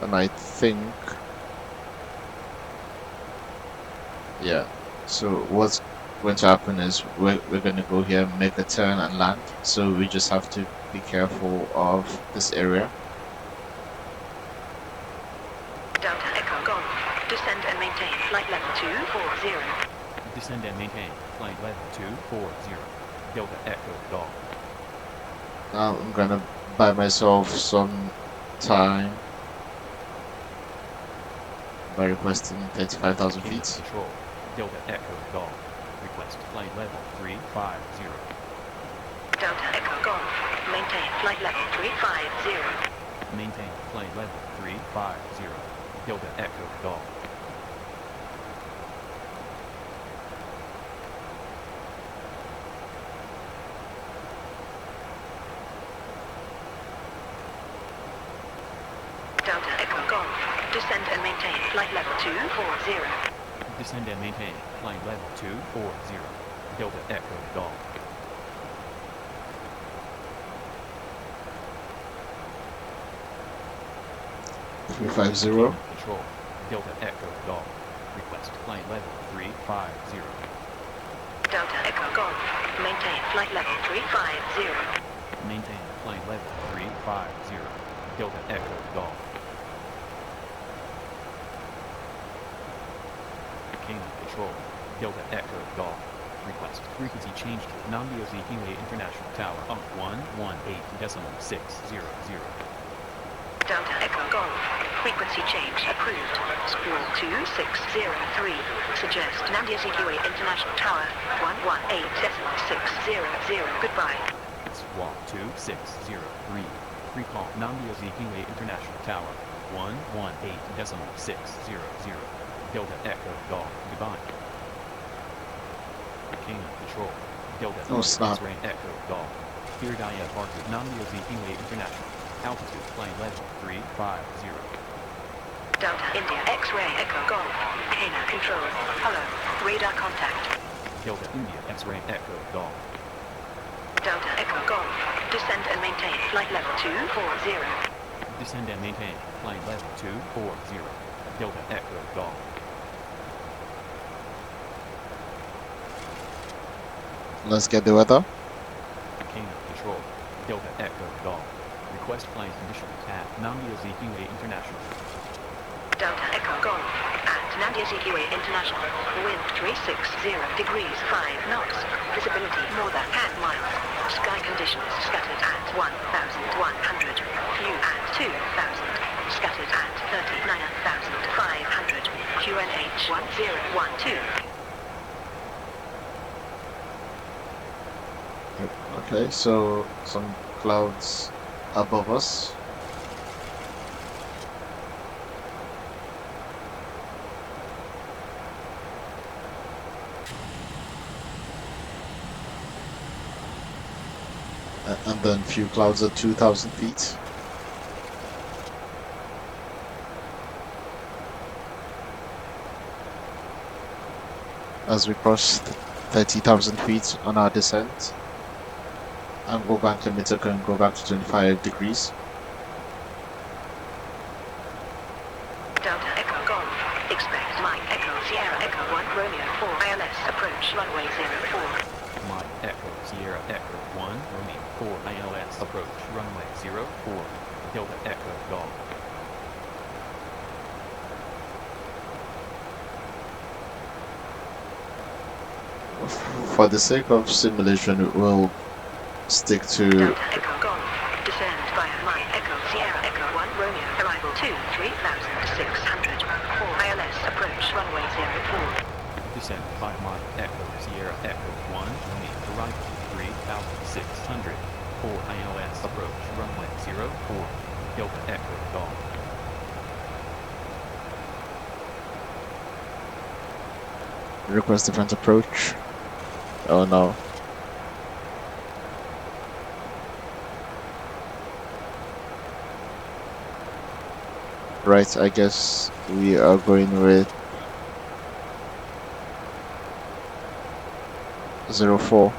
S1: and I think, yeah, so what's going to happen is we're going to go here, make a turn and land, so we just have to be careful of this area.
S5: Delta Echo Golf. Descend and maintain flight level 240.
S2: Descend and maintain flight level 240. Delta Echo Golf.
S1: Now I'm going to buy myself some time by requesting 35,000 feet.
S2: Control. Delta Echo Golf. Request flight level 350.
S5: Delta Echo Golf. Maintain flight level 350.
S2: Maintain flight level 350. Delta Echo Golf.
S5: Delta Echo Golf. Descend and maintain flight level 240.
S2: Descend and maintain flight level 240. Delta Echo Golf. Control. Delta Echo Golf. Request flight level 350.
S5: Delta Echo Golf. Maintain flight level 350.
S2: Maintain flight level 350. Delta Echo Golf. Canaan Control. Delta Echo Golf. Request frequency change to Namdiozi Kiwe International Tower on 118.600.
S5: Delta Echo Golf. Frequency change approved. Squawk 2603. Suggest Namdia ZQA International Tower 118.600. Goodbye.
S2: Squawk 2603. Recall Namdia ZQA International Tower 118.600. Delta Echo Golf. Goodbye. Cana Control. Delta
S1: snap.
S2: X-Ray Echo Golf. Clear Dia Parker Namdia ZQA International. Altitude plane level 350.
S5: Delta India X-Ray Echo Golf. Cana Control. Hello. Radar contact.
S2: Delta India X-Ray Echo Golf.
S5: Delta Echo Golf. Descend and maintain flight level 240.
S2: Descend and maintain plane level 240. Delta Echo Golf.
S1: Let's get the weather.
S2: Cana Control. Delta Echo Golf. Request plane conditions at Namdia ZQA International.
S5: Delta Echo Golf. At Namdia ZQA International. Wind 360 degrees 5 knots. Visibility more than 10 miles. Sky conditions scattered at 1,100. View at 2,000. Scattered at 39,500. QNH 1012.
S1: Okay, so some clouds above us. And then few clouds at 2,000 feet. As we cross 30,000 feet on our descent. Angle bank limiter can go back to 25 degrees.
S5: Delta Echo Golf. Expect Mike Echo Sierra Echo 1 Romeo 4 ILS approach runway 04.
S2: Mike Echo Sierra Echo 1 Romeo 4 ILS approach runway 04. Delta Echo Golf.
S1: For the sake of simulation, we'll stick to
S5: Delta Echo Golf. Descend via Mike Echo Sierra Echo 1 Romeo. Arrival 23,600. 4 ILS approach runway 04.
S2: Descend by Mike Echo Sierra Echo 1 Romeo. Arrival 3,600. 4 ILS approach runway 04. Delta Echo Golf.
S1: request different approach. Oh no. Right, I guess we are going with 04.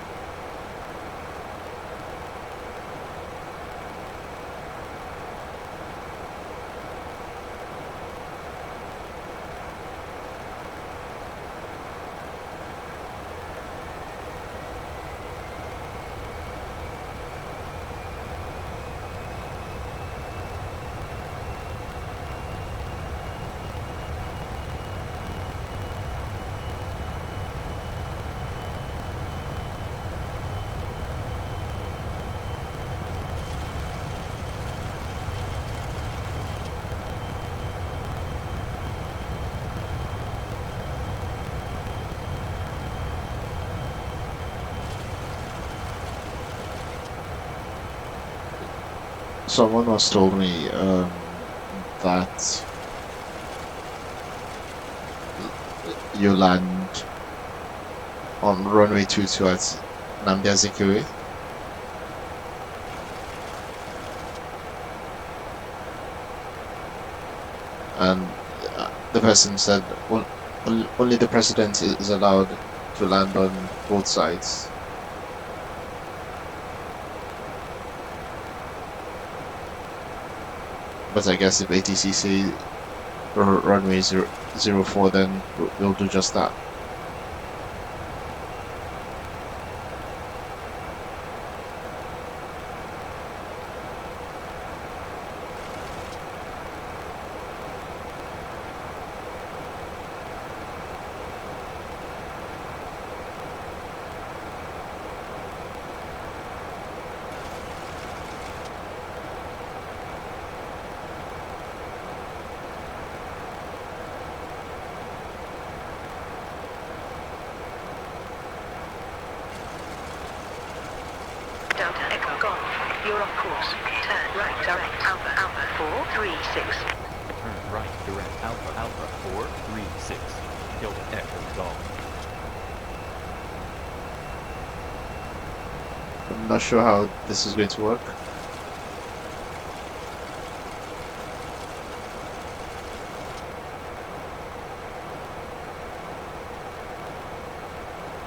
S1: Someone once told me that you land on runway 22 at Namdia Zikiwe. And the person said only the president is allowed to land on both sides. But I guess if ATC say runway 04, then we'll do just that.
S5: You're off course. Turn right direct Alpha Alpha 436.
S2: Turn right direct Alpha Alpha 436. Delta Echo Golf.
S1: I'm not sure how this is going to work.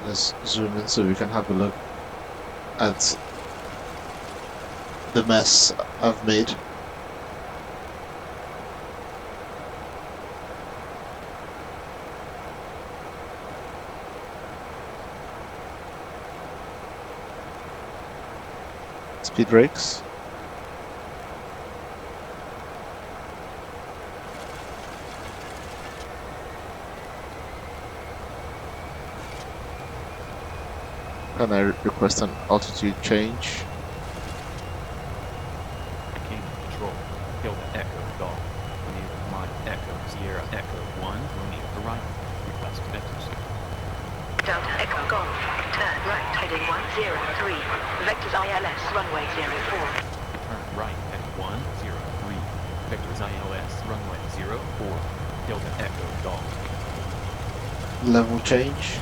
S1: Let's zoom in so we can have a look at the mess I've made. Speed brakes. Can I request an altitude change?
S2: King Control. Delta Echo Golf. Enable Mike Echo Sierra Echo 1 Romeo arrival. Request vectors.
S5: Delta Echo Golf. Turn right heading 103. Vectors ILS runway 04.
S2: Turn right at 103. Vectors ILS runway 04. Delta Echo Golf.
S1: Level change.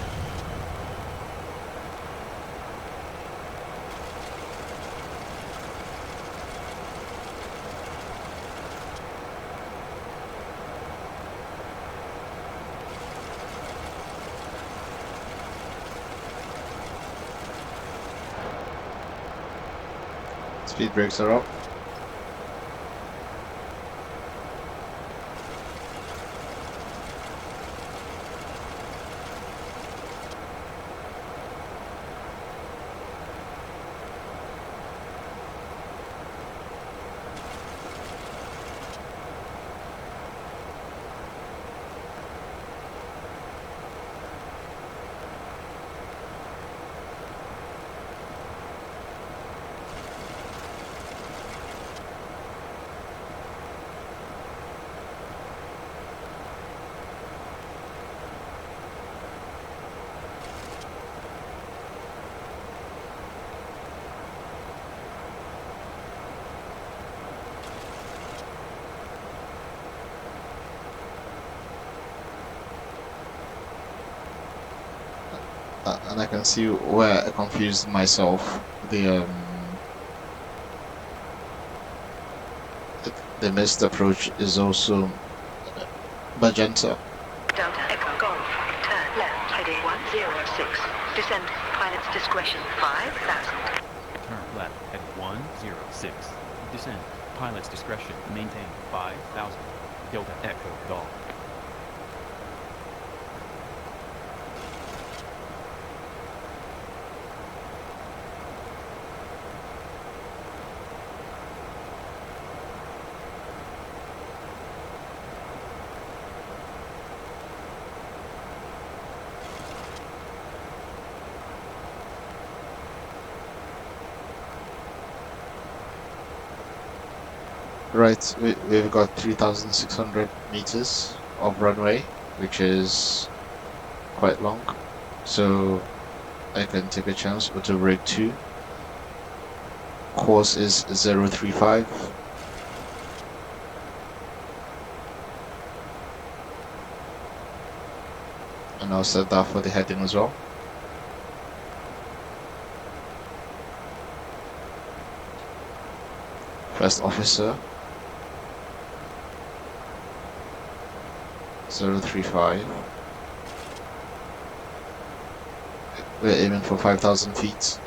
S1: Speed brakes are up. And I can see where I confused myself. The missed approach is also magenta.
S5: Delta Echo Golf. Turn left heading 106. Descend. Pilot's discretion 5000.
S2: Turn left at 106. Descend. Pilot's discretion. Maintain 5000. Delta Echo Golf.
S1: Right, we've got 3,600 meters of runway, which is quite long. So I can take a chance. Auto brake 2. Course is 035. And I'll set that for the heading as well. First officer 035. We're aiming for 5,000 feet.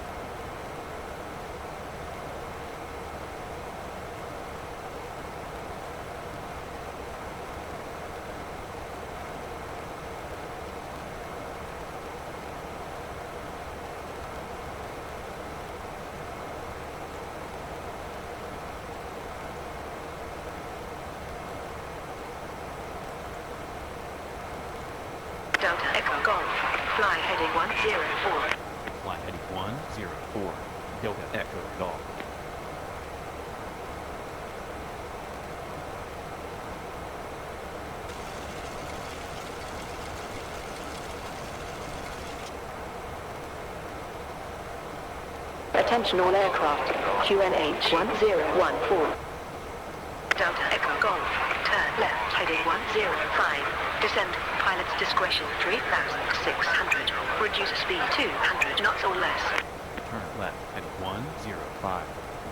S5: Delta Echo Golf. Fly heading 104.
S2: Fly heading 104. Delta Echo Golf.
S4: Attention all aircraft. QNH 1014.
S5: Delta Echo Golf. Turn left heading 105. Descend. Pilot's discretion 3,600. Reduce speed 200 knots or less.
S2: Turn left heading 105.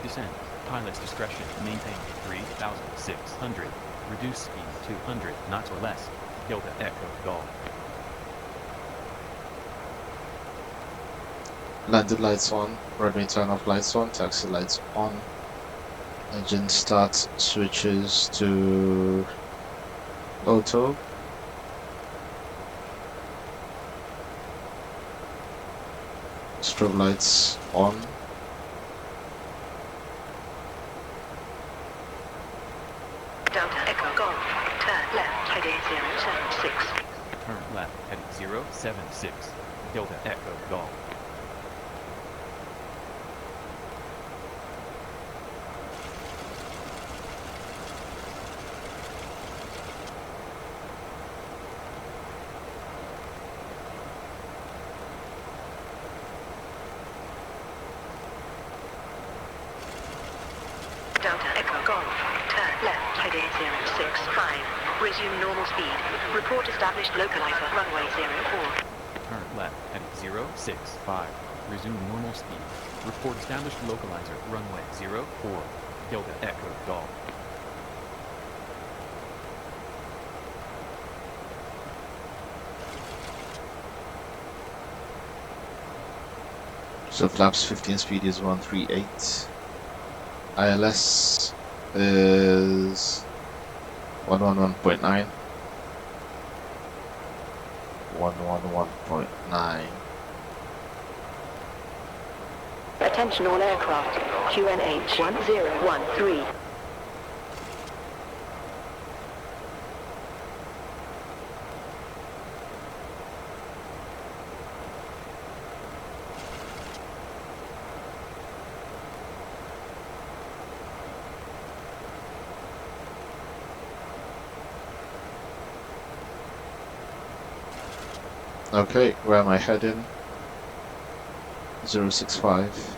S2: Descend. Pilot's discretion. Maintain 3,600. Reduce speed 200 knots or less. Delta Echo Golf.
S1: Landed lights on, runway turn off lights on, taxi lights on. Engine start switches to auto. Strobe lights on.
S5: Delta Echo Golf. Turn left heading 076.
S2: Turn left heading 076. Delta Echo Golf.
S5: Delta Echo Golf. Turn left heading 065. Resume normal speed. Report established localizer runway 04.
S2: Turn left heading 065. Resume normal speed. Report established localizer runway 04. Delta Echo Golf.
S1: So flaps 15 speed is 138. ILS is 111.9. 111.9.
S4: Attention all aircraft. QNH 1013.
S1: Okay, where am I heading? 065.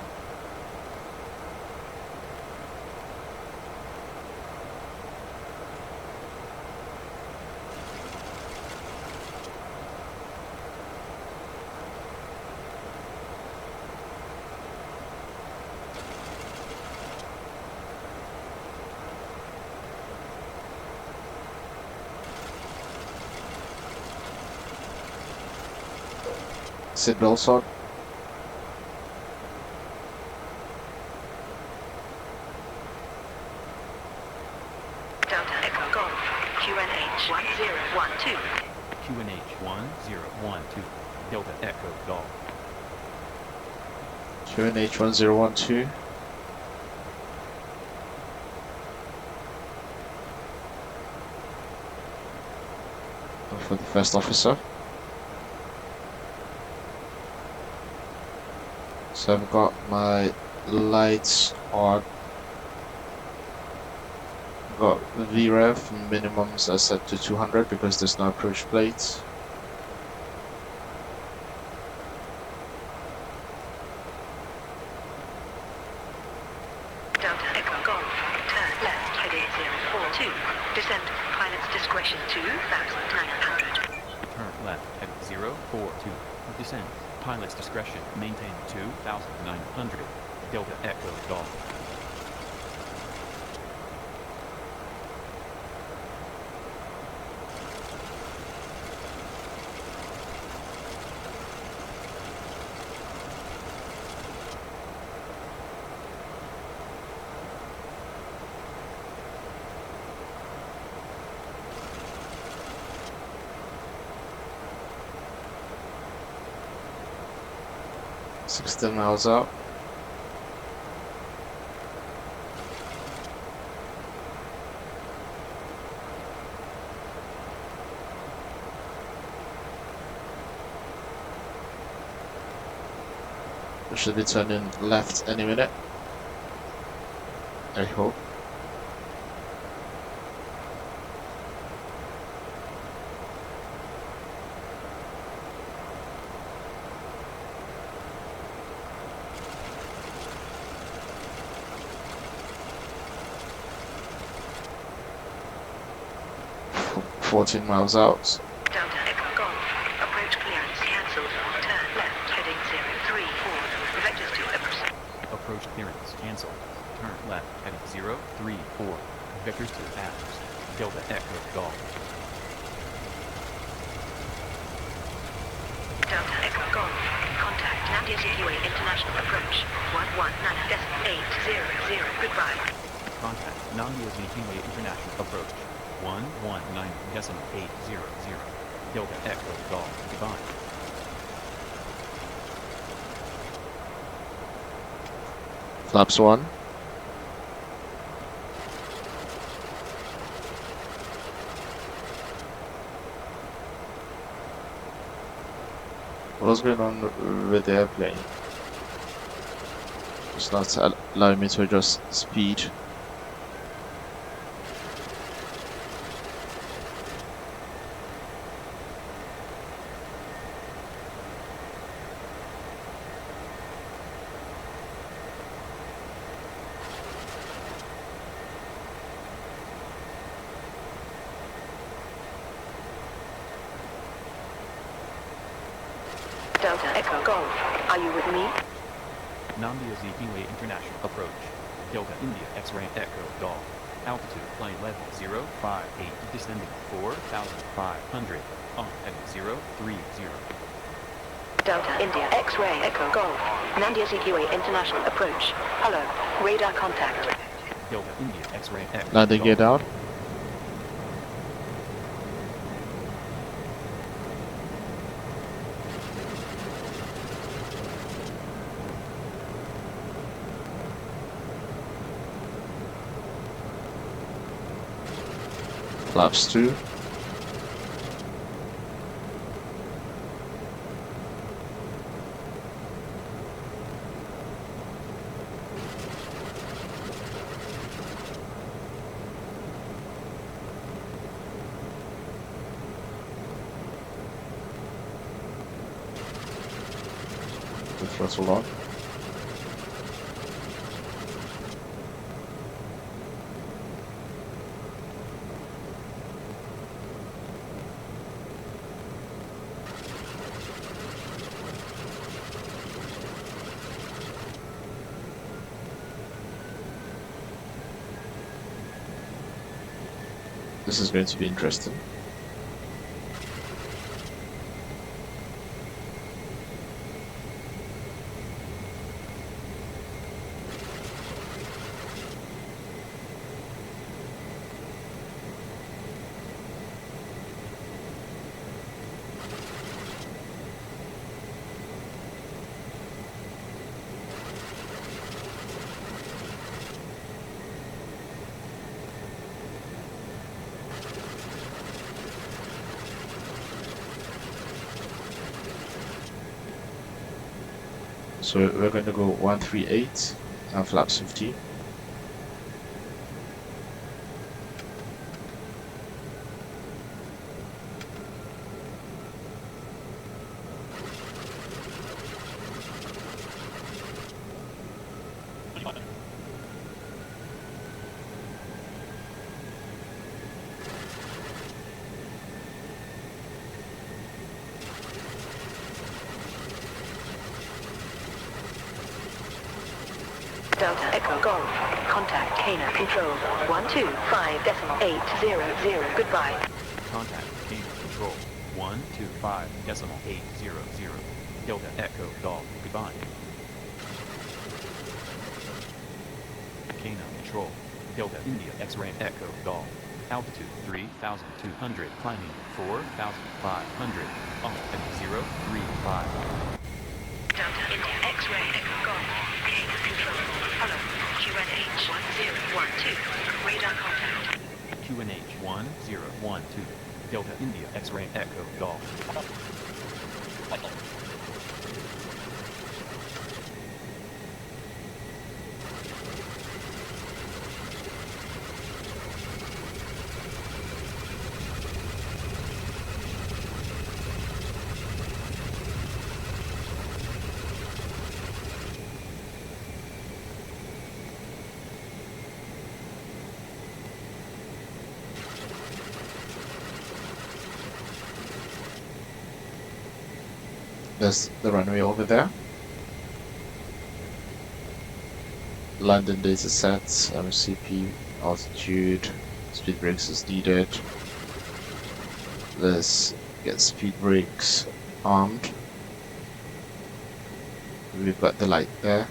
S1: Seatbelts on.
S5: Delta Echo Golf. QNH 1012.
S2: QNH 1012. Delta Echo Golf.
S1: QNH 1012. For the first officer. So I've got my lights on. Got the VREV minimums are set to 200 because there's no approach plate.
S5: Delta Echo Golf. Turn left heading 042. Descend. Pilot's discretion 2,900.
S2: Turn left heading 042. Descend. Pilot's discretion. Maintain 2,900. Delta Echo Golf.
S1: Sixteen miles out. We should be turning left any minute. I hope. 14 miles out.
S5: Delta Echo Golf. Approach clearance cancelled. Turn left heading 034. Vectors to approach.
S2: Approach clearance cancelled. Turn left heading 034. Vectors to approx. Delta Echo Golf.
S5: Delta Echo Golf. Contact Namdia Zibo International Approach 119.800. Goodbye.
S2: Contact Namdia Zibo International Approach 119.800. Delta Echo Golf. Goodbye.
S1: Flaps 1. What's going on with the airplane? It's not allowing me to adjust speed.
S5: Delta Echo Golf. Are you with me?
S2: Namdia Zibo International Approach. Delta India X-Ray Echo Golf. Altitude flight level 058 descending 4,500 on heading 030.
S5: Delta India X-Ray Echo Golf. Namdia Zibo International Approach. Hello. Radar contact.
S2: Delta India X-Ray Echo
S1: Landing gear
S2: Golf.
S1: down. Flaps 2. The throttle on. This is going to be interesting. So we're going to go 138 and flaps 50.
S5: Delta Echo Golf. Contact Cana Control 125.800. Goodbye.
S2: Contact Cana Control 125.800. Delta Echo Golf. Goodbye. Cana Control. Delta India X-Ray Echo Golf. Altitude 3,200. Climbing 4,500. On at 035.
S5: Delta India X-Ray Echo Golf. Cana Control. Hello. QNH 1012. Radar contact.
S2: QNH 1012. Delta India X-Ray Echo Golf.
S1: There's the runway over there. London data sets, MCP, altitude, speed brakes is needed. Let's get speed brakes armed. We've got the light there.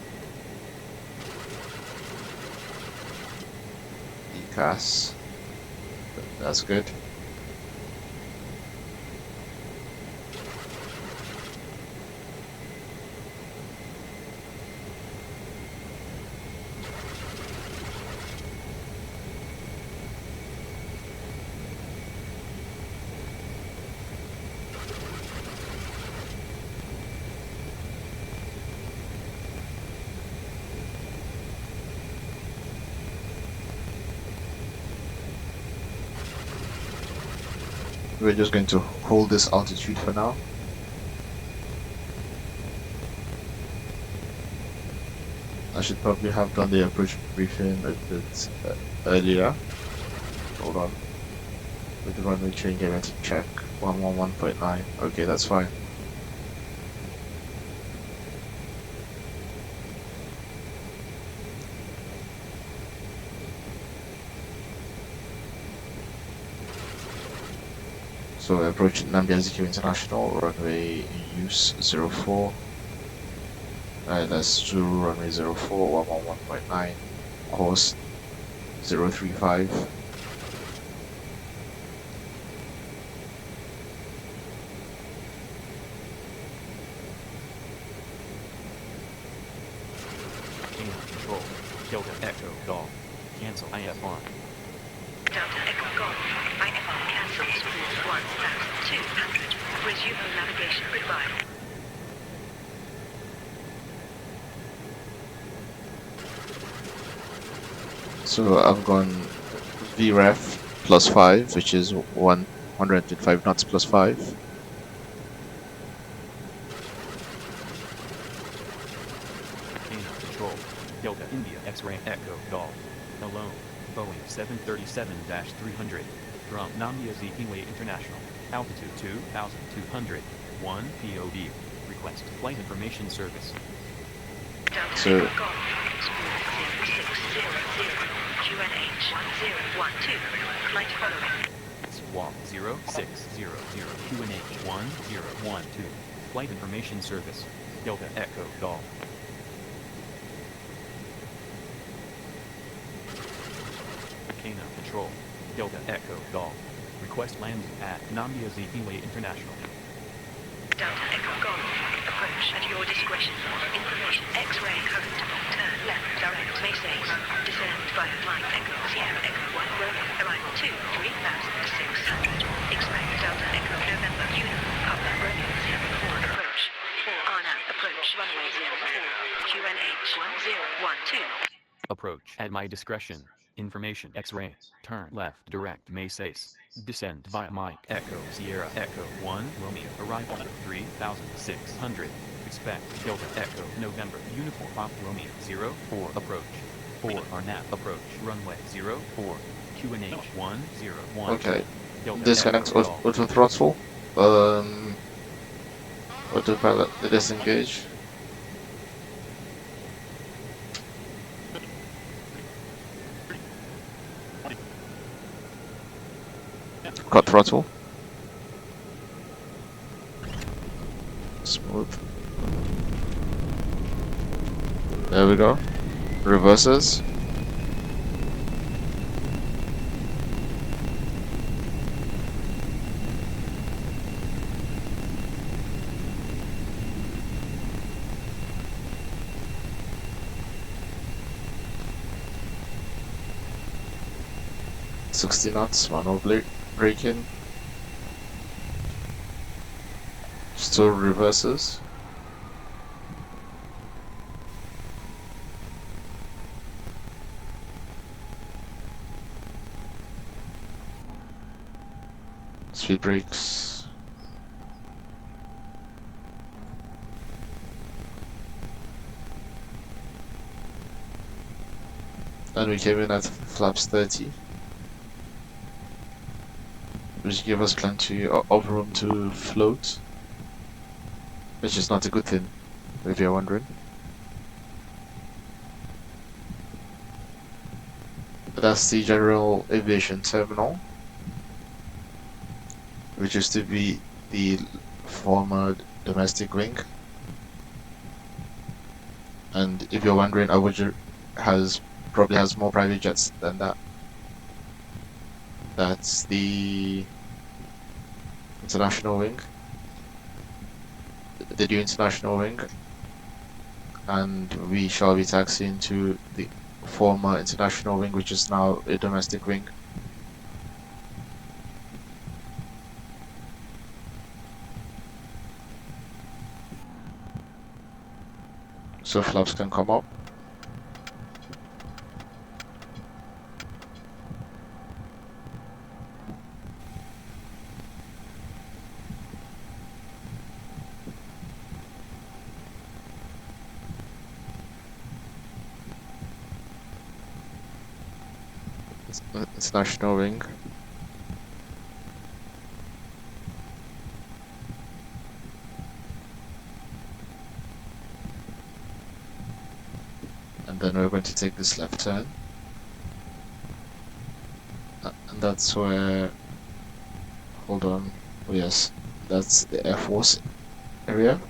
S1: ECAS. That's good. We're just going to hold this altitude for now. I should probably have done the approach briefing a bit earlier. Hold on. With the runway change, I went to check 111.9. Okay, that's fine. So approaching Namibia Azikiwe International, runway use 04. Alright, that's to runway 04, 111.9, course 035.
S2: Control. Delta Echo Golf. Cancel IFR.
S5: Delta Echo Golf. IFR cancels. 1200. Resume navigation. Goodbye.
S1: So I've gone VREF plus 5, which is 105 knots plus 5.
S2: Control. Delta India X-Ray Echo Golf. Alone. Boeing 737-300. From Namibia Azikiwe International. Altitude 2,200. 1 POV. Request flight information service.
S5: Delta
S1: So-
S5: Echo Golf. QNH 1012. Flight following.
S2: Squawk 0600 QNH 1012. Flight information service. Delta Echo Golf. Kano Control. Delta Echo Golf. Request landing at Namibia Azikiwe International.
S5: Delta Echo Golf. Approach at your discretion. Information X-ray current. Turn left direct Maysays. Descend via flight Echo Sierra Echo 1 Romeo. Arrival 2 3600. Expect Delta Echo November Uniform Papa Romeo 04 approach. Anna approach runway 04. QNH 1012.
S2: Approach at my discretion. Information X-ray. Turn left direct Maysays. Descend via Mike Echo Sierra Echo 1 Romeo. Arrival 3600. Expect Delta Echo November Uniform Pop Romeo 04 approach. 4 Arnap approach runway 04. QNH 101.
S1: Okay.
S2: Delta
S1: Disconnect
S2: Echo Golf.
S1: auto throttle. Autopilot disengage. Cut throttle. Smooth. There we go. Reverses. $60 knots, manual braking. Still reverses. Speed brakes. And we came in at flaps 30. Which gave us plenty of room to float. which is not a good thing, if you're wondering. That's the General Aviation Terminal, which used to be the former domestic wing. And if you're wondering, Abuja probably has more private jets than that. That's the international wing, the new international wing, and we shall be taxiing to the former international wing, which is now a domestic wing. So flaps can come up. International wing. And then we're going to take this left turn. And that's where, hold on, oh yes, that's the Air Force area.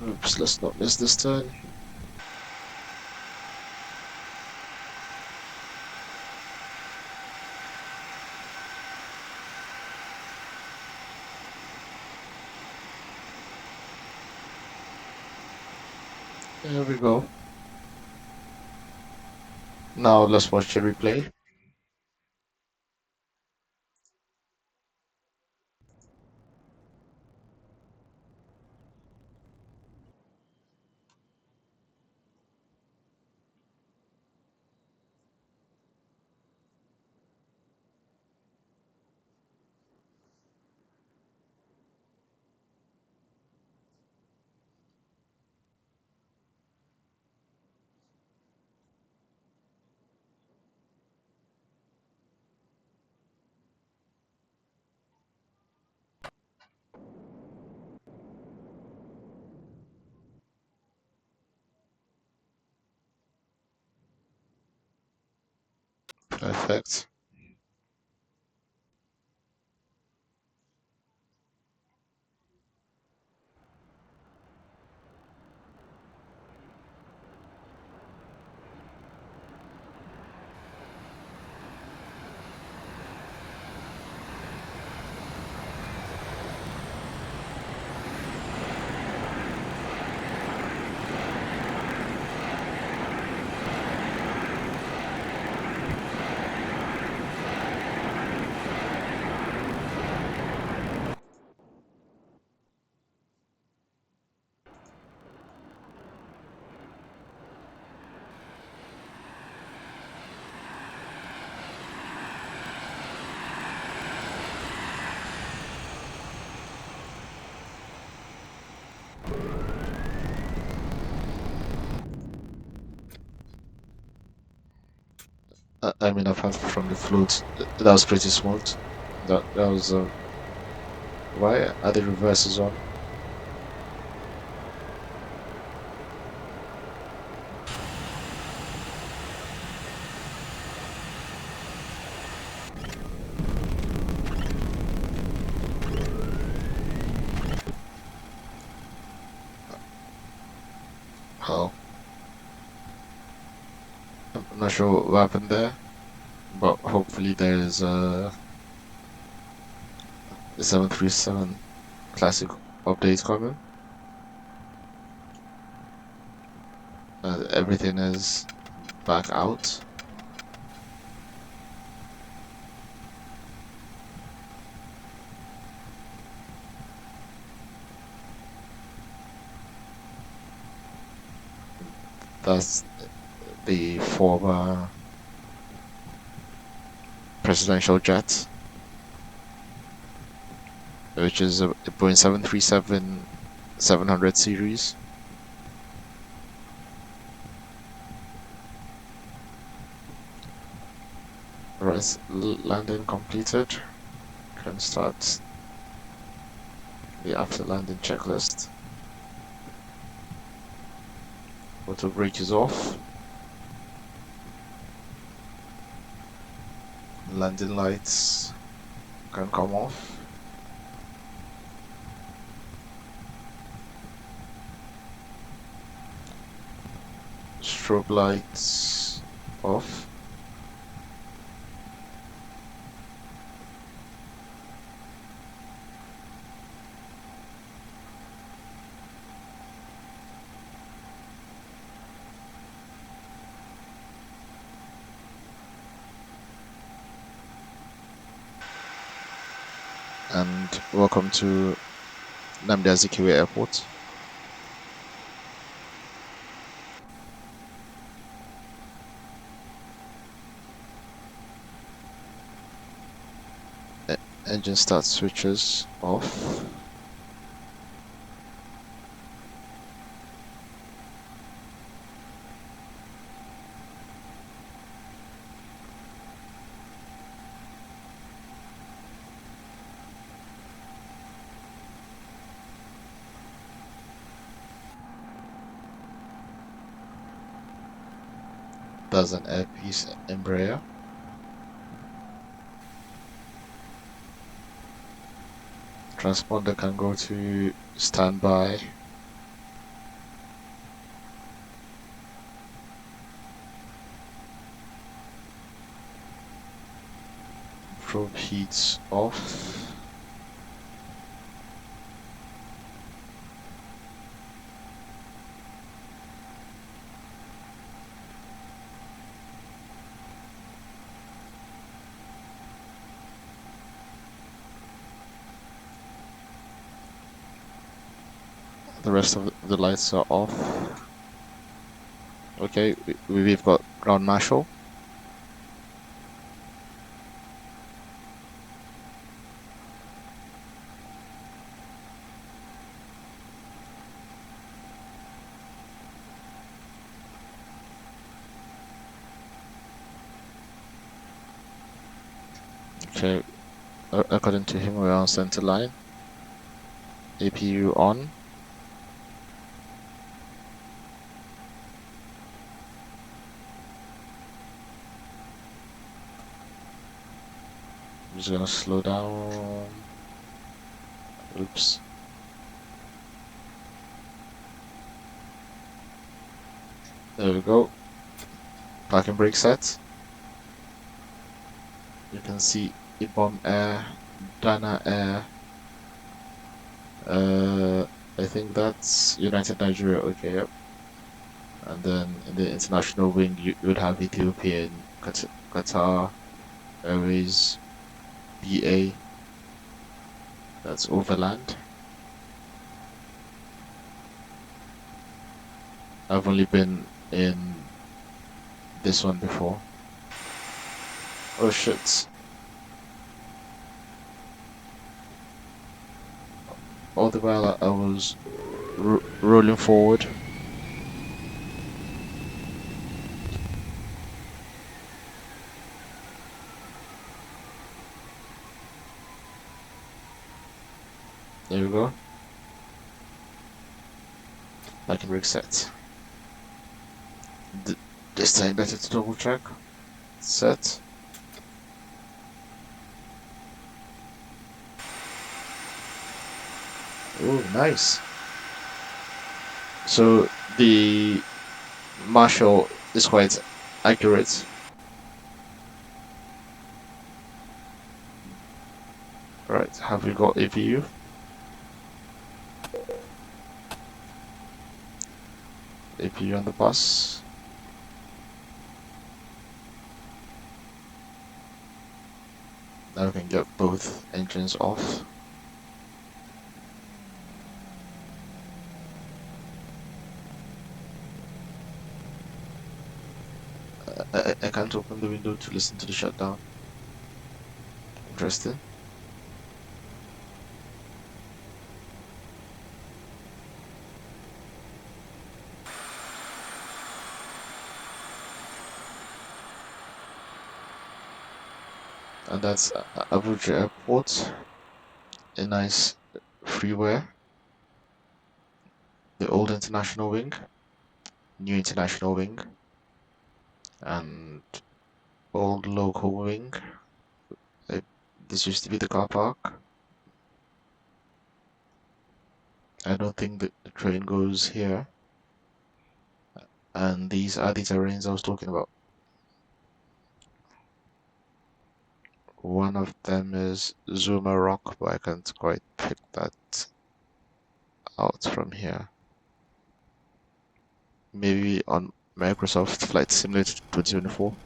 S1: Oops, let's not miss this turn. There we go. Now let's watch the replay. Perfect. I mean, apart from the float, that was pretty smooth. That was why are the reverses on? How? I'm not sure what happened there, but hopefully there's the 737 Classic update coming. Everything is back out. That's the former presidential jet, which is a Boeing 737-700 series. Right, landing completed. Can start the after landing checklist. Auto brake is off. Landing lights can come off. Strobe lights off. And welcome to Nnamdi Azikiwe Airport. Engine start switches off. That's an airpiece Embraer. Transponder can go to standby. Probe heats off. The rest of the lights are off. Okay, we've got ground marshal. Okay, according to him, we're on center line. APU on. I'm just gonna slow down. Oops. There we go. Parking brake set. You can see IBOM Air, Dana Air. I think that's United Nigeria. Okay, yep. And then in the international wing, you would have Ethiopian, Qatar Airways, BA. That's overland. I've only been in this one before. Oh shit. All the while I was rolling forward. There we go. Parking brake set. This time better to double check. Set. Oh, nice. So the marshal is quite accurate. Right, have we got APU? APU on the bus. Now we can get both engines off. I can't open the window to listen to the shutdown. Interesting. And that's Abuja Airport. A nice freeware, the old international wing, new international wing, and old local wing. This used to be the car park. I don't think that the train goes here. And these are the terrains I was talking about. One of them is Zuma Rock, but I can't quite pick that out from here. Maybe on Microsoft Flight Simulator 2024.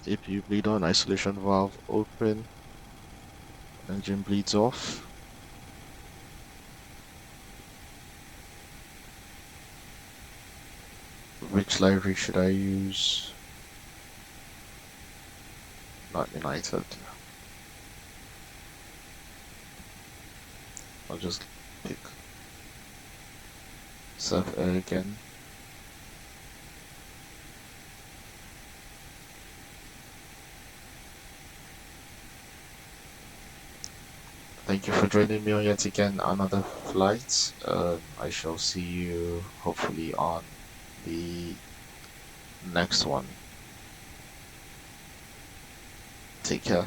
S1: APU bleed on, isolation valve open, engine bleeds off. Which library should I use? Not United. I'll just pick Surf Air again. Thank you for joining me on yet again another flight. I shall see you hopefully on the next one. Take care.